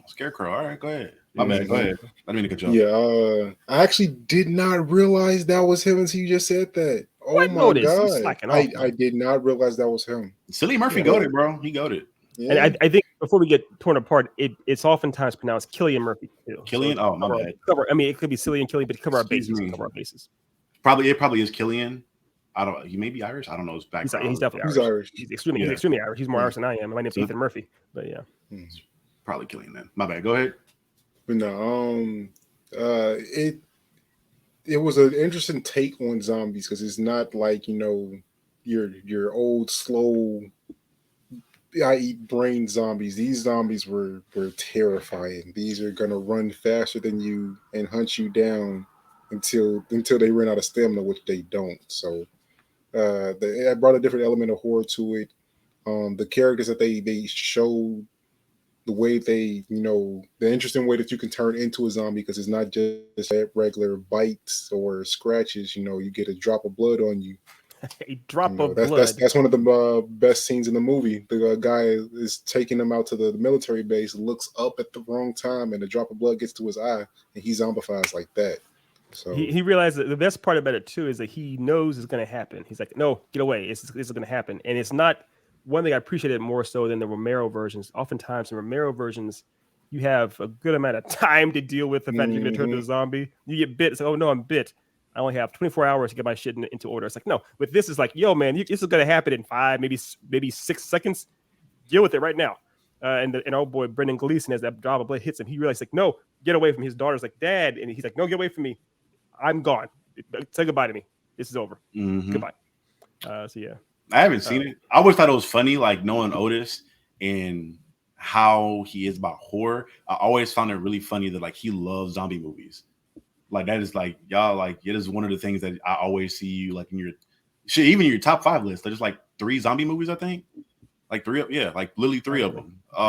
Scarecrow. All right, go ahead. My bad. Go ahead. I didn't mean to cut you off. Yeah, I actually did not realize that was him until you just said that. Oh What? my God! I did not realize that was him. Cillian Murphy goated, bro. He goated. Yeah. And I think before we get torn apart, it's oftentimes pronounced Cillian Murphy too. Killian? So my bad. I mean, it could be Cillian Killian, but cover our bases. Cover our bases. It probably is Killian. I don't. He may be Irish. I don't know his background. He's definitely Irish. He's extremely Irish. He's more Irish than I am. My name's Ethan Murphy. But yeah, probably Killian then. My bad. Go ahead. But no, it was an interesting take on zombies because it's not like your old slow I eat brain zombies. These zombies were terrifying. These are gonna run faster than you and hunt you down until they run out of stamina, which they don't. So I brought a different element of horror to it. The characters that they showed, the way they, the interesting way that you can turn into a zombie, because it's not just regular bites or scratches. You get a drop of blood on you. A drop of blood. That's one of the best scenes in the movie. The guy is taking him out to the military base, looks up at the wrong time, and a drop of blood gets to his eye, and he zombifies like that. So he realized that the best part about it too is that he knows it's going to happen. He's like, no, get away. This is going to happen. And it's not one thing I appreciated more so than the Romero versions. Oftentimes in Romero versions, you have a good amount of time to deal with the fact that you're going to turn into a zombie. You get bit. It's like, oh no, I'm bit. I only have 24 hours to get my shit into order. It's like, no, with this is like, yo, man, this is going to happen in 5, maybe 6 seconds. Deal with it right now. And our boy, Brendan Gleeson, as that drop of blood hits him, he realizes like, no, get away from me. His daughter's like, Dad. And he's like, no, get away from me. I'm gone. Say goodbye to me. This is over. Goodbye. So yeah. I haven't seen it. I always thought it was funny, like knowing Otis and how he is about horror. I always found it really funny that like he loves zombie movies. Like that is like y'all like it is one of the things that I always see you like in your shit, even in your top 5 list. There's like 3 zombie movies, I think. Like 3, yeah, like literally 3 of them. I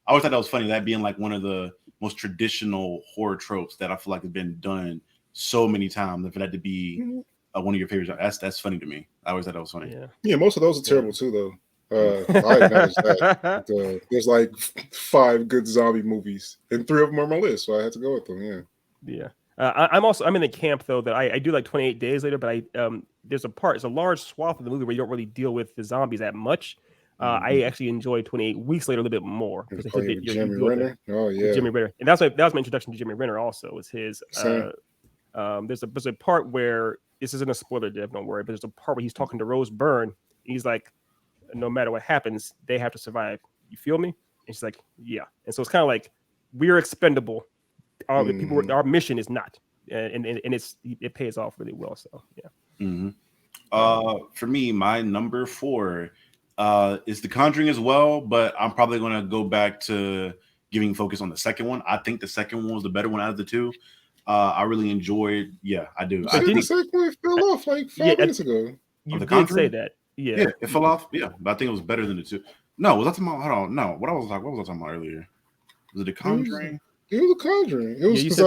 always thought that was funny, that being like one of the most traditional horror tropes that I feel like has been done so many times. For that to be one of your favorites, that's funny to me. I always thought that was funny. Yeah, most of those are terrible too, though. I acknowledge that. There's like 5 good zombie movies, and 3 of them are on my list, so I had to go with them. Yeah. I'm in the camp though that I do like 28 Days Later, but it's a large swath of the movie where you don't really deal with the zombies that much. I actually enjoy 28 Weeks Later a little bit more because Jimmy Renner. Oh yeah, Jimmy Renner, and that was my introduction to Jimmy Renner. Also, was his. There's a part where this isn't a spoiler, Dev, don't worry, but there's a part where he's talking to Rose Byrne. He's like, no matter what happens, they have to survive. You feel me? And she's like, yeah. And so it's kind of like we're expendable. Our mission is not, and it pays off really well. So yeah. For me, my number 4 is The Conjuring as well, but I'm probably going to go back to giving focus on the second one. I think the second one was the better one out of the 2. I really enjoyed. Yeah, I do. I think the second one fell off like 5 minutes ago. You did say that. Yeah, it fell off. Yeah, but I think it was better than the 2. No, was that talking about? Hold on. No, what was I talking about earlier? Was it The Conjuring? It was a Conjuring. It was because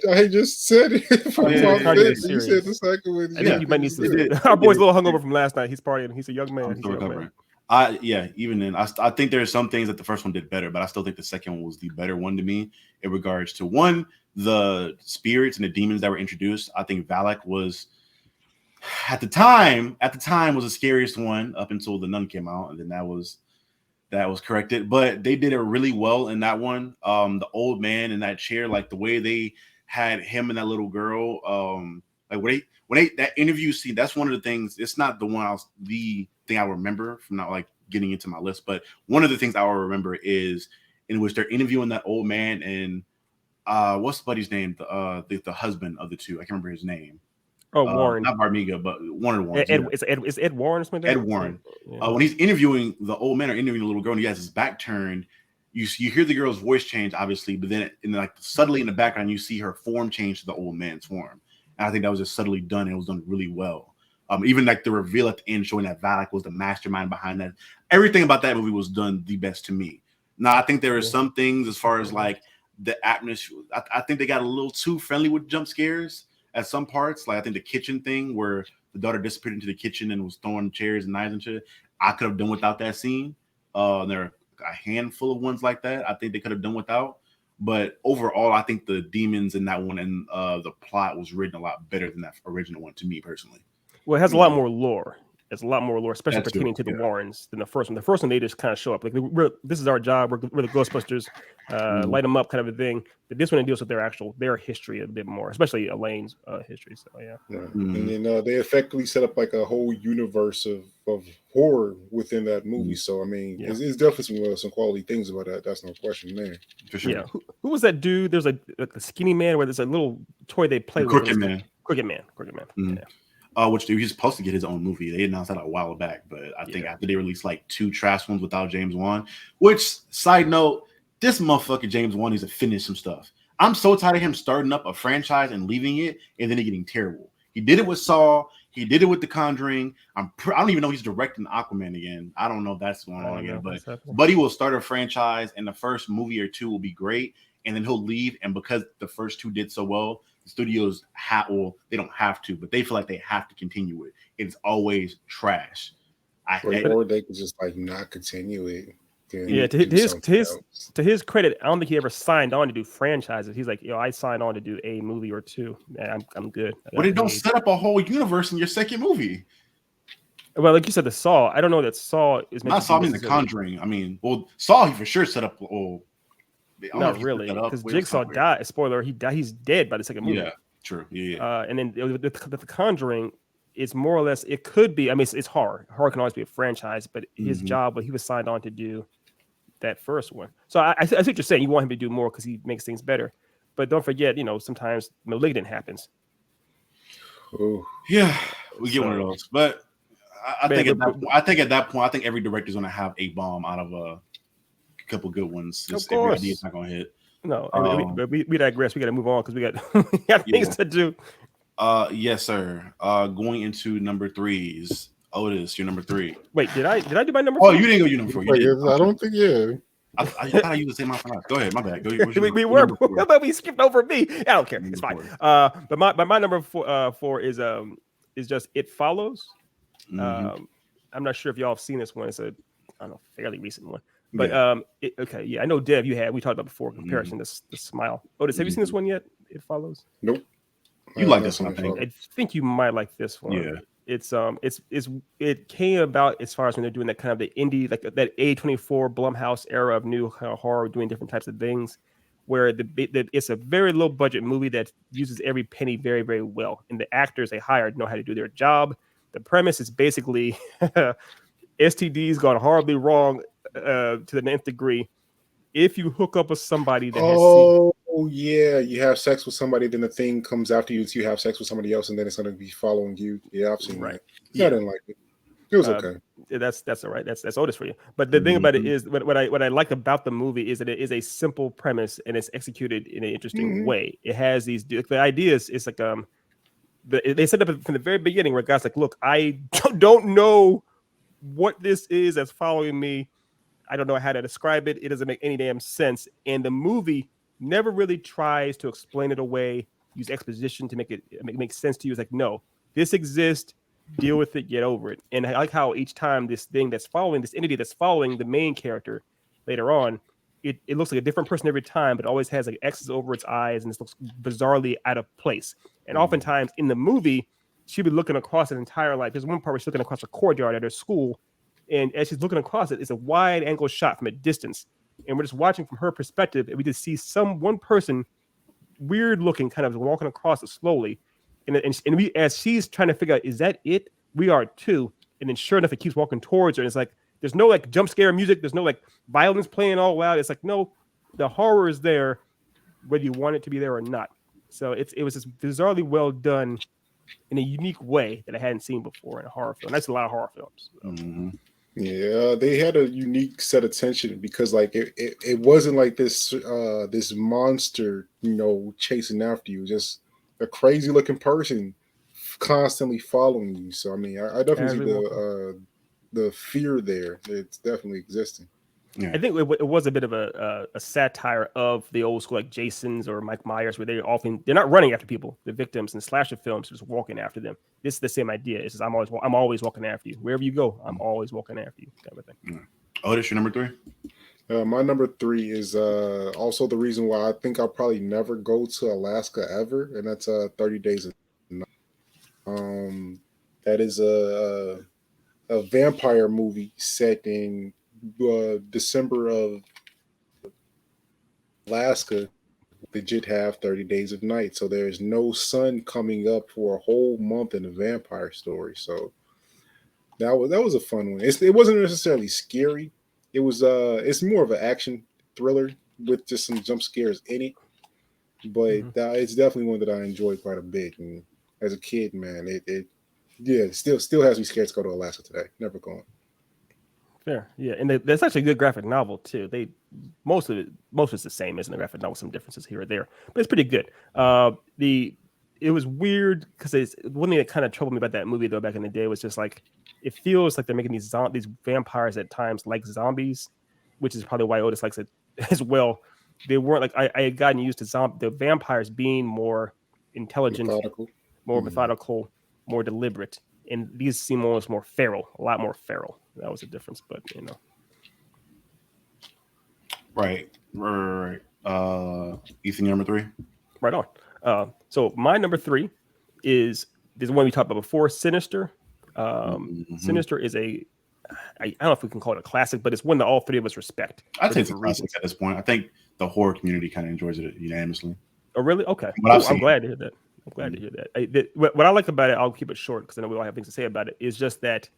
I just said it. You said the second one. I think you might need to. Our boy's a little hungover from last night. He's partying. He's a young man. He's recovering. Even then, I think there's some things that the first one did better, but I still think the second one was the better one to me in regards to one, the spirits and the demons that were introduced. I think Valak was at the time was the scariest one up until the nun came out, and then that was corrected. But they did it really well in that one. The old man in that chair, like the way they had him and that little girl, like when that interview scene, that's one of the things. It's not the thing I remember from not like getting into my list, but one of the things I will remember is in which they're interviewing that old man and what's the buddy's name? The husband of the 2. I can't remember his name. Oh, Warren. Not Barmiga, but one of the ones. Is Ed Warren or something? Ed Warren. Yeah. When he's interviewing the old man or interviewing the little girl, and he has his back turned, you hear the girl's voice change, obviously, but then like subtly in the background, you see her form change to the old man's form. And I think that was just subtly done. And it was done really well. Even like the reveal at the end showing that Valak was the mastermind behind that. Everything about that movie was done the best to me. Now, I think there are some things as far as like the atmosphere. I think they got a little too friendly with jump scares at some parts. Like I think the kitchen thing where the daughter disappeared into the kitchen and was throwing chairs and knives and shit. I could have done without that scene. There are a handful of ones like that I think they could have done without. But overall, I think the demons in that one and the plot was written a lot better than that original one to me personally. Well, it has a lot more lore. It's a lot more lore, especially That's pertaining true, to the Warrens than the first one. The first one, they just kind of show up. Like, this is our job. We're the Ghostbusters. Light them up kind of a thing. But this one, it deals with their history a bit more, especially Elaine's history. So, yeah. And then they effectively set up like a whole universe of horror within that movie. So, I mean, it's definitely some quality things about that. That's no question there. For sure. Yeah. Who was that dude? There's a skinny man where there's a little toy they play with. Crooked Man. Crooked Man. Mm-hmm. Yeah. Which he was supposed to get his own movie. They announced that a while back, but I think after they released like 2 trash ones without James Wan, which, side note, this motherfucker James Wan needs to finish some stuff. I'm so tired of him starting up a franchise and leaving it and then it getting terrible. He did it with Saw. He did it with The Conjuring. I don't even know he's directing Aquaman again. I don't know if that's going on again, but he will start a franchise and the first movie or 2 will be great. And then he'll leave. And because the first 2 did so well, the studios they don't have to, but they feel like they have to continue it. It's always trash. Or they could just like not continue it. Yeah, to his credit, I don't think he ever signed on to do franchises. He's like, I signed on to do a movie or 2. I'm good. But it don't set up a whole universe in your second movie. Well, like you said, the Saw. I don't know that Saw is not Saw. I mean, The Conjuring. I mean, Saw he for sure set up. Not really, because Jigsaw died. Spoiler: he's dead by the second movie. Yeah, true. Yeah. And then the Conjuring, it's more or less. It could be. I mean, it's horror. Horror can always be a franchise, but his job, he was signed on to do that first one. So I see what you're saying. You want him to do more because he makes things better. But don't forget, sometimes Malignant happens. Oh yeah, we get one of those. But I think at that point, I think every director's gonna have a bomb out of a couple good ones. Of course, every idea's not gonna hit. No, we digress. We got to move on because we got things to do. Yes, sir. Going into number 3s. Otis, you're number 3. Wait, did I do my number? Oh, you didn't go. You number 4. You did. I don't think. Yeah. I thought I used the same amount. Go ahead. My bad. We were, but we skipped over me. I don't care. It's fine. But my number 4 is just It Follows. I'm not sure if y'all have seen this one. It's a fairly recent one. But I know Dev, we talked about before comparison to the Smile. Otis, have you seen this one yet? It Follows. Nope. You like this one? I think you might like this one. Yeah. It came about as far as when they're doing that kind of the indie, like that A24 Blumhouse era of new kind of horror, doing different types of things, where it's a very low budget movie that uses every penny very, very well, and the actors they hired know how to do their job. The premise is basically STDs gone horribly wrong to the nth degree. If you hook up with somebody that you have sex with somebody, then the thing comes after you, so you have sex with somebody else, and then it's going to be following you. Yeah, I've seen that. Yeah, I didn't like it. It was okay. That's all right. That's Otis for you. But the thing about it is, what I like about the movie is that it is a simple premise and it's executed in an interesting way. It has the ideas. It's like they set up from the very beginning where guys like, look, I don't know what this is that's following me. I don't know how to describe it. It doesn't make any damn sense. And the movie never really tries to explain it away, use exposition to make it make sense to you. It's like, no, this exists. Deal with it. Get over it. And I like how each time this entity that's following the main character later on, it looks like a different person every time, but always has like X's over its eyes, and it looks bizarrely out of place. And oftentimes in the movie, she'll be looking across an entire life. There's one part where she's looking across a courtyard at her school. And as she's looking across it, it's a wide angle shot from a distance. And we're just watching from her perspective. And we just see one person, weird looking, kind of walking across it slowly. And we, as she's trying to figure out, is that it? We are too. And then sure enough, it keeps walking towards her. And it's like, there's no like jump scare music. There's no like violence playing all loud. It's like, no, the horror is there, whether you want it to be there or not. So it was just bizarrely well done in a unique way that I hadn't seen before in a horror film. That's a lot of horror films. Yeah, they had a unique set of tension because like it wasn't like this monster, chasing after you, just a crazy looking person constantly following you. So I mean, I definitely see the fear there. It's definitely existing. Yeah. I think it was a bit of a satire of the old school, like Jason's or Mike Myers, where they're not running after people, the victims, and slasher films just walking after them. This is the same idea. It's just I'm always walking after you. Wherever you go, I'm always walking after you. Kind of thing. Yeah. Otis, your number 3? My number 3 is also the reason why I think I'll probably never go to Alaska ever, and that's 30 Days of Night. That is a vampire movie set in December of Alaska. Legit have 30 days of night, so there's no sun coming up for a whole month in a vampire story. So that was a fun one. It wasn't necessarily scary. It was it's more of an action thriller with just some jump scares in it. But it's definitely one that I enjoyed quite a bit. And as a kid, man, it still has me scared to go to Alaska today. Never going. Fair, yeah, and that's actually a good graphic novel too. Most of it's the same, isn't a graphic novel? Some differences here or there, but it's pretty good. It was weird because it's one thing that kind of troubled me about that movie though back in the day was just like it feels like they're making these vampires at times like zombies, which is probably why Otis likes it as well. They weren't like I had gotten used to the vampires being more intelligent, more methodical, more deliberate, and these seem almost more feral, a lot more feral. That was a difference, but Right. Ethan, your number 3? Right on. So my number 3 is the one we talked about before, Sinister. Sinister is I don't know if we can call it a classic, but it's one that all three of us respect. I think it's a classic at this point. I think the horror community kind of enjoys it unanimously. Oh, really? Okay. I'm glad to hear that. What I like about it, I'll keep it short because I know we all have things to say about it, is just that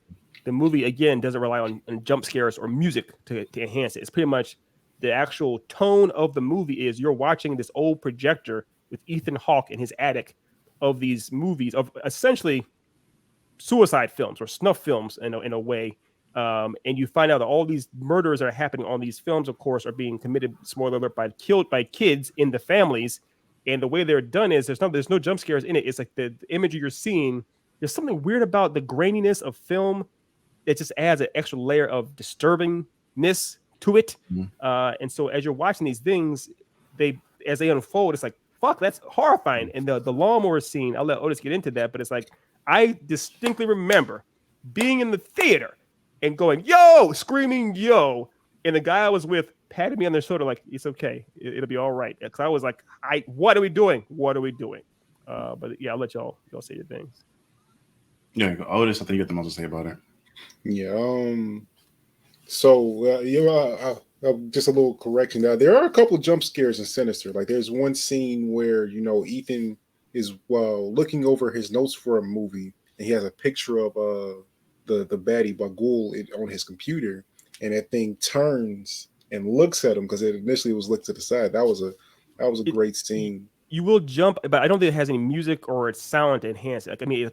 the movie, again, doesn't rely on jump scares or music to enhance it. It's pretty much the actual tone of the movie is you're watching this old projector with Ethan Hawke in his attic of these movies of essentially suicide films or snuff films in a way. And you find out that all these murders that are happening on these films, of course, are being committed, spoiler alert, killed by kids in the families. And the way they're done is there's no jump scares in it. It's like the imagery you're seeing. There's something weird about the graininess of film. It just adds an extra layer of disturbingness to it. And so as you're watching these things, as they unfold, it's like, fuck, that's horrifying. And the lawnmower scene, I'll let Otis get into that, but it's like, I distinctly remember being in the theater and going, yo, screaming, yo. And the guy I was with patted me on the shoulder like, it's okay. It'll be all right. Because I was like, what are we doing? What are we doing? But yeah, I'll let y'all say your things. Yeah, Otis, I think you got the most to say about it. Yeah. So just a little correction. There are a couple of jump scares in Sinister. Like there's one scene where Ethan is looking over his notes for a movie, and he has a picture of the baddie Bagul on his computer, and that thing turns and looks at him because it initially was looked to the side. That was a great scene. You will jump, but I don't think it has any music or it's sound to enhance it. Like, I mean,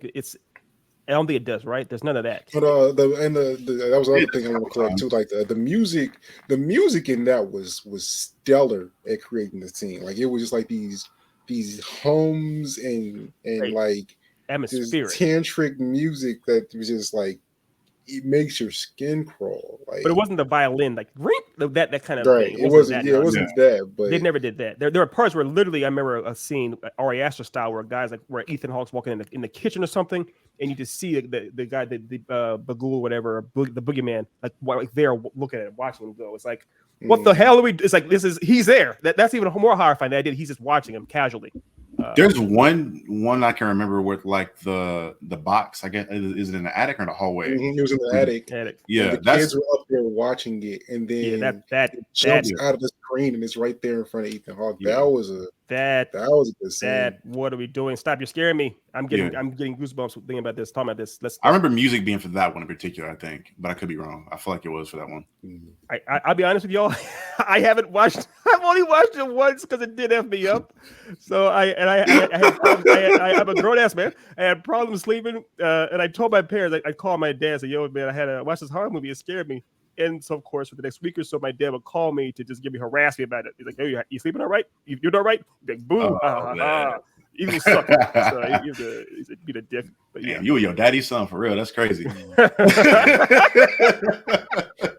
I don't think it does, right? There's none of that. But that was the other thing I want to correct too. Like the music in that was stellar at creating the scene. Like it was just like these hums and right. Like atmospheric tantric music that was just like it makes your skin crawl. Like, but it wasn't the violin, like that kind of right. thing. It wasn't that. But they never did that. There are parts where literally I remember a scene, Ari Aster style, where Ethan Hawke's walking in the kitchen or something, and you just see the guy, the Bagul, whatever, the boogeyman, like there looking at it, watching him go. It's like, what the hell are we? It's like he's there. That's even more horrifying than I did. He's just watching him casually. There's one I can remember with like the box. I guess is it in the attic or in the hallway? It was in the attic. Yeah, the kids were up there watching it, and then that jumps out of the screen, and it's right there in front of Ethan Hawke. Yeah. That was a good scene. What are we doing? Stop! You're scaring me. I'm getting goosebumps talking about this. I remember music being for that one in particular, I think, but I could be wrong. I feel like it was for that one. I'll be honest with y'all. I've only only watched it once because it did F me up. So I had problems. I'm a grown ass man. I had problems sleeping, and I told my parents. I called my dad. And said, "Yo, man, I had to watch this horror movie. It scared me." And so, of course, for the next week or so, my dad would call me to just harass me about it. He's like, "Hey, you sleeping all right? You're all right?" Like, boo, he was sucking. So he's a be the dick. But yeah, man, you were your daddy's son for real. That's crazy.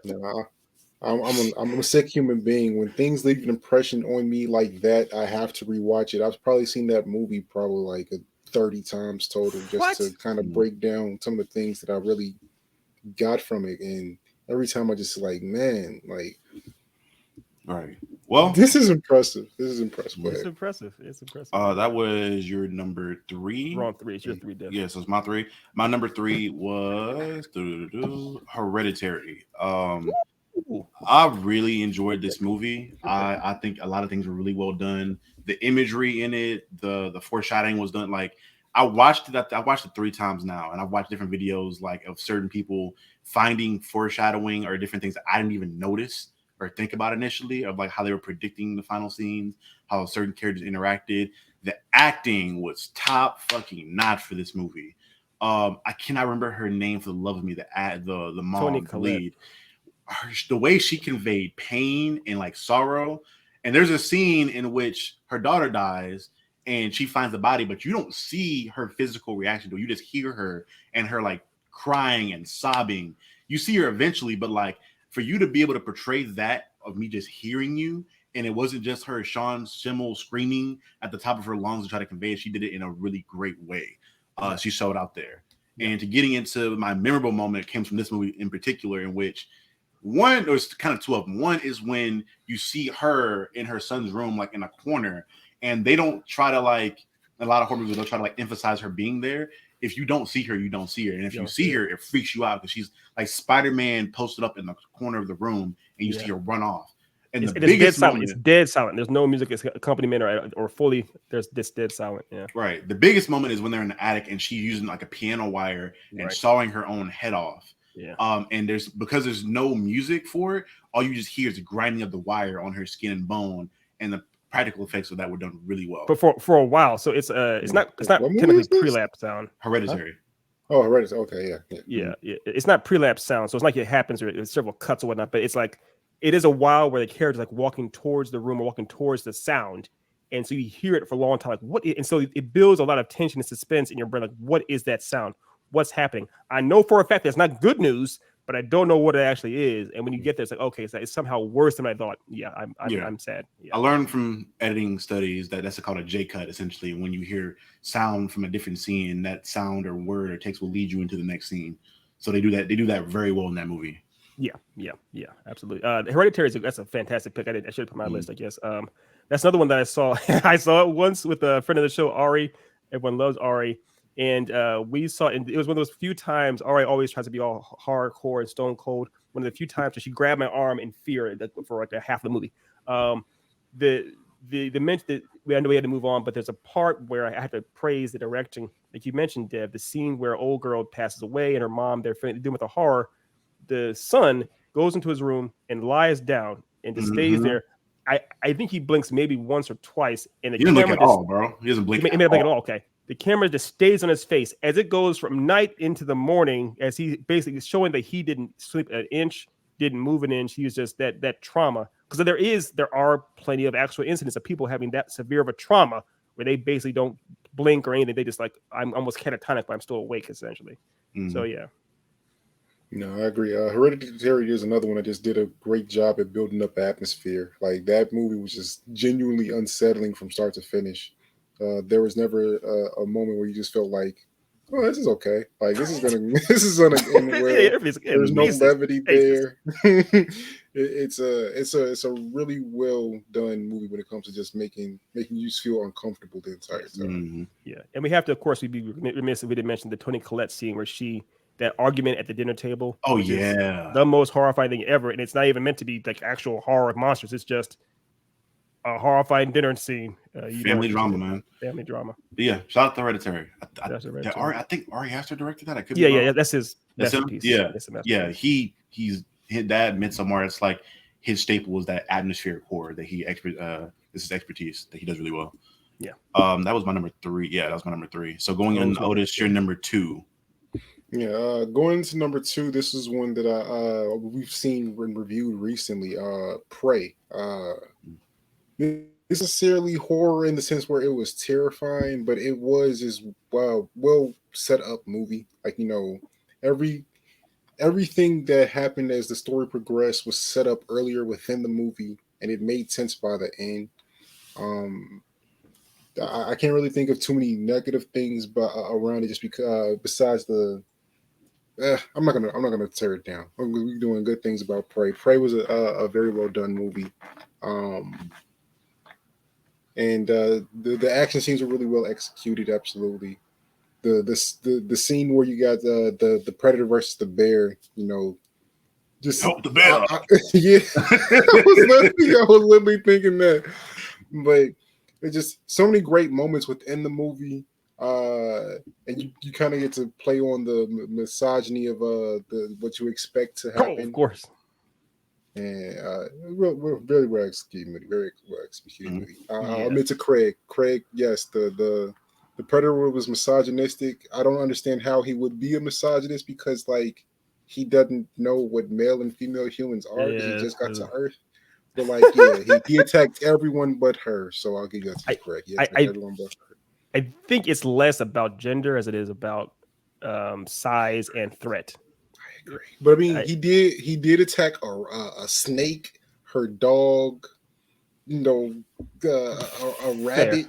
No, I'm a sick human being. When things leave an impression on me like that, I have to rewatch it. I've probably seen that movie probably like 30 times total, just to kind of break down some of the things that I really got from it. And every time I just like, man, like, right. Well, this is impressive. It's impressive. That was your number 3. Wrong 3. It's your 3. Yes, yeah, so it's my 3. My number 3 was Hereditary. I really enjoyed this movie. I think a lot of things were really well done. The imagery in it, the foreshadowing was done. Like I watched it 3 times now, and I've watched different videos like of certain people finding foreshadowing or different things that I didn't even notice or think about initially, of like how they were predicting the final scenes, how certain characters interacted. The acting was top fucking notch for this movie. I cannot remember her name for the love of me. The mom, the lead. The way she conveyed pain and like sorrow. And there's a scene in which her daughter dies and she finds the body, but you don't see her physical reaction to it. You just hear her and her like crying and sobbing. You see her eventually, but like for you to be able to portray that of me just hearing you, and it wasn't just her Sean Schimmel screaming at the top of her lungs to try to convey it. She did it in a really great way. She showed out there. And to getting into my memorable moment came from this movie in particular, in which one, there's kind of 2 of them. One is when you see her in her son's room, like in a corner, and they don't try to like, a lot of horror movies, they'll try to like emphasize her being there. If you don't see her, you don't see her. And if you see her, it freaks you out because she's like Spider-Man posted up in the corner of the room and you see her run off. And it's dead silent. It's dead silent. There's no music accompaniment or fully. There's this dead silent. Yeah. Right. The biggest moment is when they're in the attic and she's using like a piano wire and sawing her own head off. Yeah. And because there's no music for it, all you just hear is the grinding of the wire on her skin and bone, and the practical effects of that were done really well. But for a while, so it's not technically pre-lap sound. Hereditary. Huh? Oh, Hereditary. Okay, yeah. It's not pre-lap sound, so it's like it happens or it's several cuts or whatnot. But it's like it is a while where the character's like walking towards the room or walking towards the sound, and so you hear it for a long time. Like what? And so it builds a lot of tension and suspense in your brain. Like what is that sound? What's happening? I know for a fact that's not good news, but I don't know what it actually is. And when you get there, it's like, okay, so it's somehow worse than I thought. Yeah, I'm sad. Yeah. I learned from editing studies that that's called a J cut, essentially. When you hear sound from a different scene, that sound or word or text will lead you into the next scene. So they do that. They do that very well in that movie. Yeah, absolutely. Hereditary that's a fantastic pick. I should have put my list, I guess. That's another one that I saw. I saw it once with a friend of the show, Ari. Everyone loves Ari. And we saw, and it was one of those few times. Ari always tries to be all hardcore and stone cold. One of the few times that she grabbed my arm in fear for like a half the movie. The mention that I know we had to move on, but there's a part where I have to praise the directing, like you mentioned, Dev. The scene where old girl passes away and her mom, they're dealing with a horror. The son goes into his room and lies down and just stays there. I think he blinks maybe once or twice, and the camera blink at all, bro. He doesn't blink. He may not blink at all. Okay. The camera just stays on his face as it goes from night into the morning, as he basically is showing that he didn't sleep an inch, didn't move an inch. He was just that trauma. Because there are plenty of actual incidents of people having that severe of a trauma where they basically don't blink or anything. They just like, I'm almost catatonic, but I'm still awake, essentially. So, yeah. No, I agree. Hereditary is another one that just did a great job at building up atmosphere. Like that movie was just genuinely unsettling from start to finish. There was never a moment where you just felt like, oh, this is okay. Like this is gonna end well. There's no levity there. It's a really well done movie when it comes to just making you feel uncomfortable the entire time. Yeah, and we have to, of course, we'd be remiss if we didn't mention the Toni Collette scene where that argument at the dinner table. Oh yeah, the most horrifying thing ever, and it's not even meant to be like actual horror monsters. It's just a horrifying dinner scene. Family drama, man. Family drama. But yeah, shout out to Hereditary. I think Ari Aster directed that. I could be wrong. That's his. That's him. Piece. Yeah. He's hit that Midsommar. It's like his staple was that atmospheric horror that this is expertise that he does really well. Yeah. That was my number 3. Yeah, that was my number 3. So going in, Otis, your number 2. Yeah, going to number 2, this is one that we've seen and reviewed recently. Prey. This is necessarily horror in the sense where it was terrifying, but it was this well set up movie. Like, you know, everything that happened as the story progressed was set up earlier within the movie, and it made sense by the end. I can't really think of too many negative things, but around it, just because besides the, I'm not gonna tear it down. We're doing good things about Prey. Prey was a very well done movie, and the action scenes were really well executed. Absolutely, the scene where you got the predator versus the bear, you know, just help the bear. Yeah, I was literally thinking that, but. There's just so many great moments within the movie, and you kind of get to play on the misogyny of what you expect to happen. Oh, of course. And very well executed movie. Very well executed movie. I'll admit to Craig. Craig, yes, the Predator was misogynistic. I don't understand how he would be a misogynist because like he doesn't know what male and female humans are because he just got to Earth. But like, yeah, he attacked everyone but her. So I'll give you that correct. Yeah, everyone but her. I think it's less about gender as it is about size and threat. I agree, but I mean, he did attack a snake, her dog, you know, a rabbit.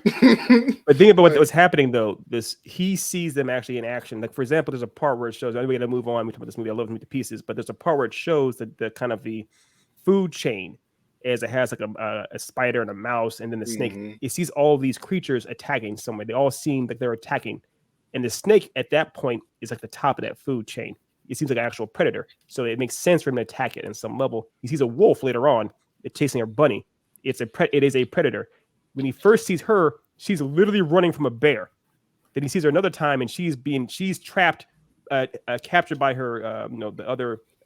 But think about what was happening though. He sees them actually in action. Like for example, there's a part where it shows. Anyway, to move on. We talk about this movie. I love it to pieces. But there's a part where it shows the kind of the food chain. As it has like a spider and a mouse and then the snake. It sees all these creatures attacking somewhere. They all seem like they're attacking. And the snake at that point is like the top of that food chain. It seems like an actual predator. So it makes sense for him to attack it in some level. He sees a wolf later on. It's chasing a bunny. It is a predator. When he first sees her, she's literally running from a bear. Then he sees her another time and she's trapped, captured by her,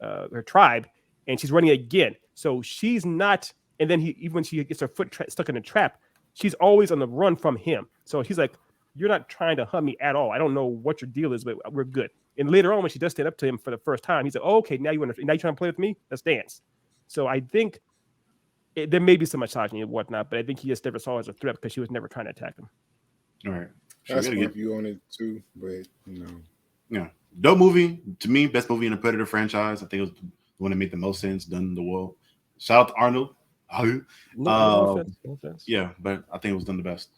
her tribe. And she's running again. So she's not, and then even when she gets her foot stuck in a trap, she's always on the run from him. So he's like, you're not trying to hunt me at all. I don't know what your deal is, but we're good. And later on, when she does stand up to him for the first time, he's like, oh, okay, now you're trying to play with me? Let's dance. So I think there may be some misogyny and whatnot, but I think he just never saw her as a threat because she was never trying to attack him. All right. That's my view on it too, but Yeah. Dope movie. To me, best movie in the Predator franchise. I think it was the one that made the most sense done in the world. Shout out to Arnold. No offense. Yeah, but I think it was done the best.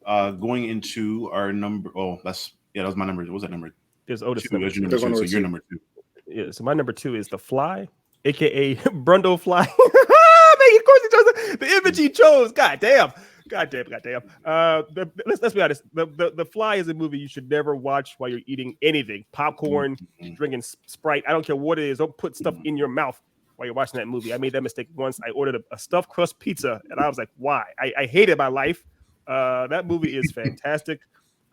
Going into our number. Oh, that was my number. What was that number? There's Otis. Your number 2, so you're number 2. Yeah, so my number 2 is The Fly, aka Brundle Fly. Of course he chose the image he chose. God damn. Let's be honest. The Fly is a movie you should never watch while you're eating anything. Popcorn, drinking Sprite. I don't care what it is. Don't put stuff in your mouth while you're watching that movie. I made that mistake once. I ordered a stuffed crust pizza, and I was like, why? I hated my life. That movie is fantastic.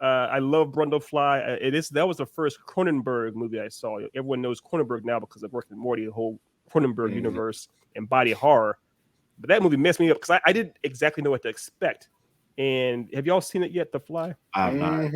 I love Brundle Fly. That was the first Cronenberg movie I saw. Everyone knows Cronenberg now because I've worked in Morty, the whole Cronenberg universe and body horror. But that movie messed me up because I didn't exactly know what to expect. And have y'all seen it yet, The Fly? I have not.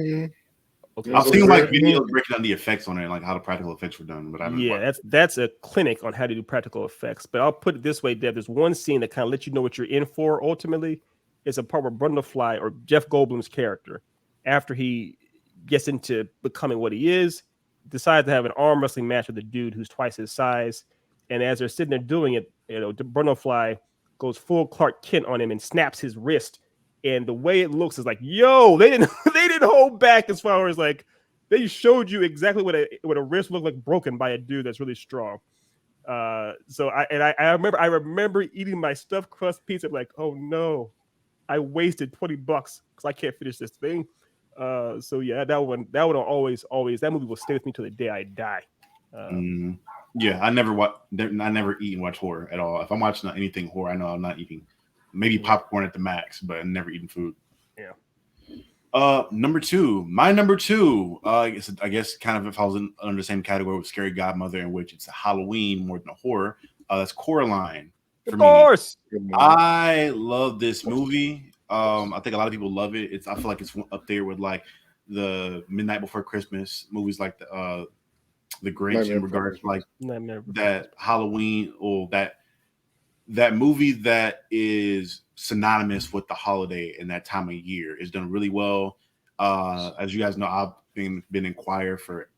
Okay. I've seen like videos breaking down the effects on it, like how the practical effects were done. But I haven't that's a clinic on how to do practical effects. But I'll put it this way, Deb. There's one scene that kind of lets you know what you're in for. Ultimately, it's a part where Brundle Fly, or Jeff Goldblum's character, after he gets into becoming what he is, decides to have an arm wrestling match with a dude who's twice his size. And as they're sitting there doing it, Brundle Fly goes full Clark Kent on him and snaps his wrist. And the way it looks is like, yo, they didn't hold back as far as like they showed you exactly what a wrist looked like broken by a dude that's really strong. So I remember eating my stuffed crust pizza like, oh no, I wasted $20 because I can't finish this thing. So yeah, that one will always that movie will stay with me till the day I die. Yeah, I never eat and watch horror at all. If I'm watching anything horror, I know I'm not eating. Maybe popcorn at the max, but I'm never eating food. Yeah. Number 2. My number 2. I guess kind of it falls under the same category with Scary Godmother, in which it's a Halloween more than a horror. That's Coraline. for Of me. course. I love this movie. I think a lot of people love it. I feel like it's up there with like the Midnight Before Christmas movies, like the Grinch, in regards to like that Halloween, or that movie that is synonymous with the holiday and that time of year is done really well. As you guys know, I've been in choir for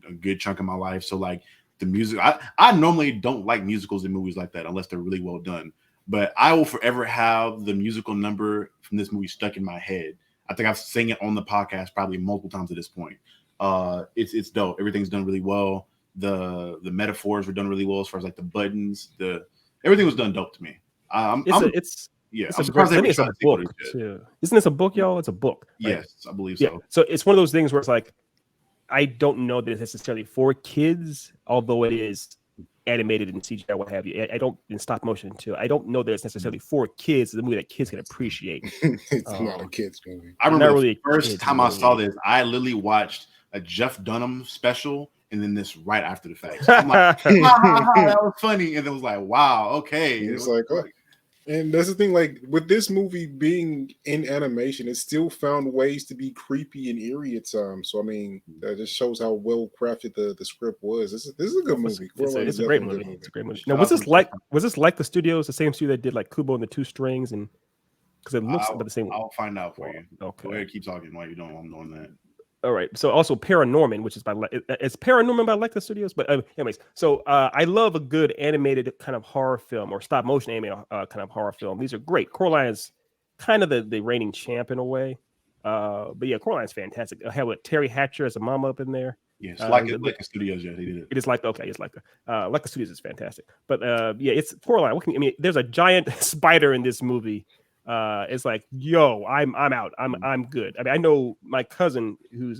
a good chunk of my life, so like the music, I normally don't like musicals and movies like that unless they're really well done. But I will forever have the musical number from this movie stuck in my head. I think I've sang it on the podcast probably multiple times at this point. It's dope. Everything's done really well. The metaphors were done really well as far as like the buttons. Everything was done dope to me. I'm surprised they it's a book too. Isn't this a book, y'all? It's a book. Right? Yes, I believe so. Yeah. So it's one of those things where it's like, I don't know that it's necessarily for kids, although it is animated and CGI, what have you. I don't in stop motion too. I don't know that it's necessarily for kids. It's a movie that kids can appreciate. It's not a kids movie. I remember the first time I saw this, I literally watched a Jeff Dunham special and then this right after the fact. So I'm like, that was funny. And it was like, wow, okay. It's like, oh. And that's the thing, like with this movie being in animation, it still found ways to be creepy and eerie at times. So I mean, that just shows how well crafted the script was. This is a good movie. It's a great movie. It's a great movie. Now, was this like the studios, the same studio that did like Kubo and the Two Strings, and because it looks about the same? I'll find out for you. Okay, go ahead, keep talking while you're doing. I'm doing that. All right. So also Paranorman, which is it's Paranorman by Leica Studios. But anyways, so I love a good animated kind of horror film or stop motion animated kind of horror film. These are great. Coraline is kind of the reigning champ in a way. But yeah, Coraline's fantastic. I have Terry Hatcher as a mama up in there. Yes, Leica Studios. Yeah, they did it. It is like it's Leica. Leica Studios is fantastic. But yeah, it's Coraline. There's a giant spider in this movie. It's like, yo, I'm out. I'm good. I mean, I know my cousin, who's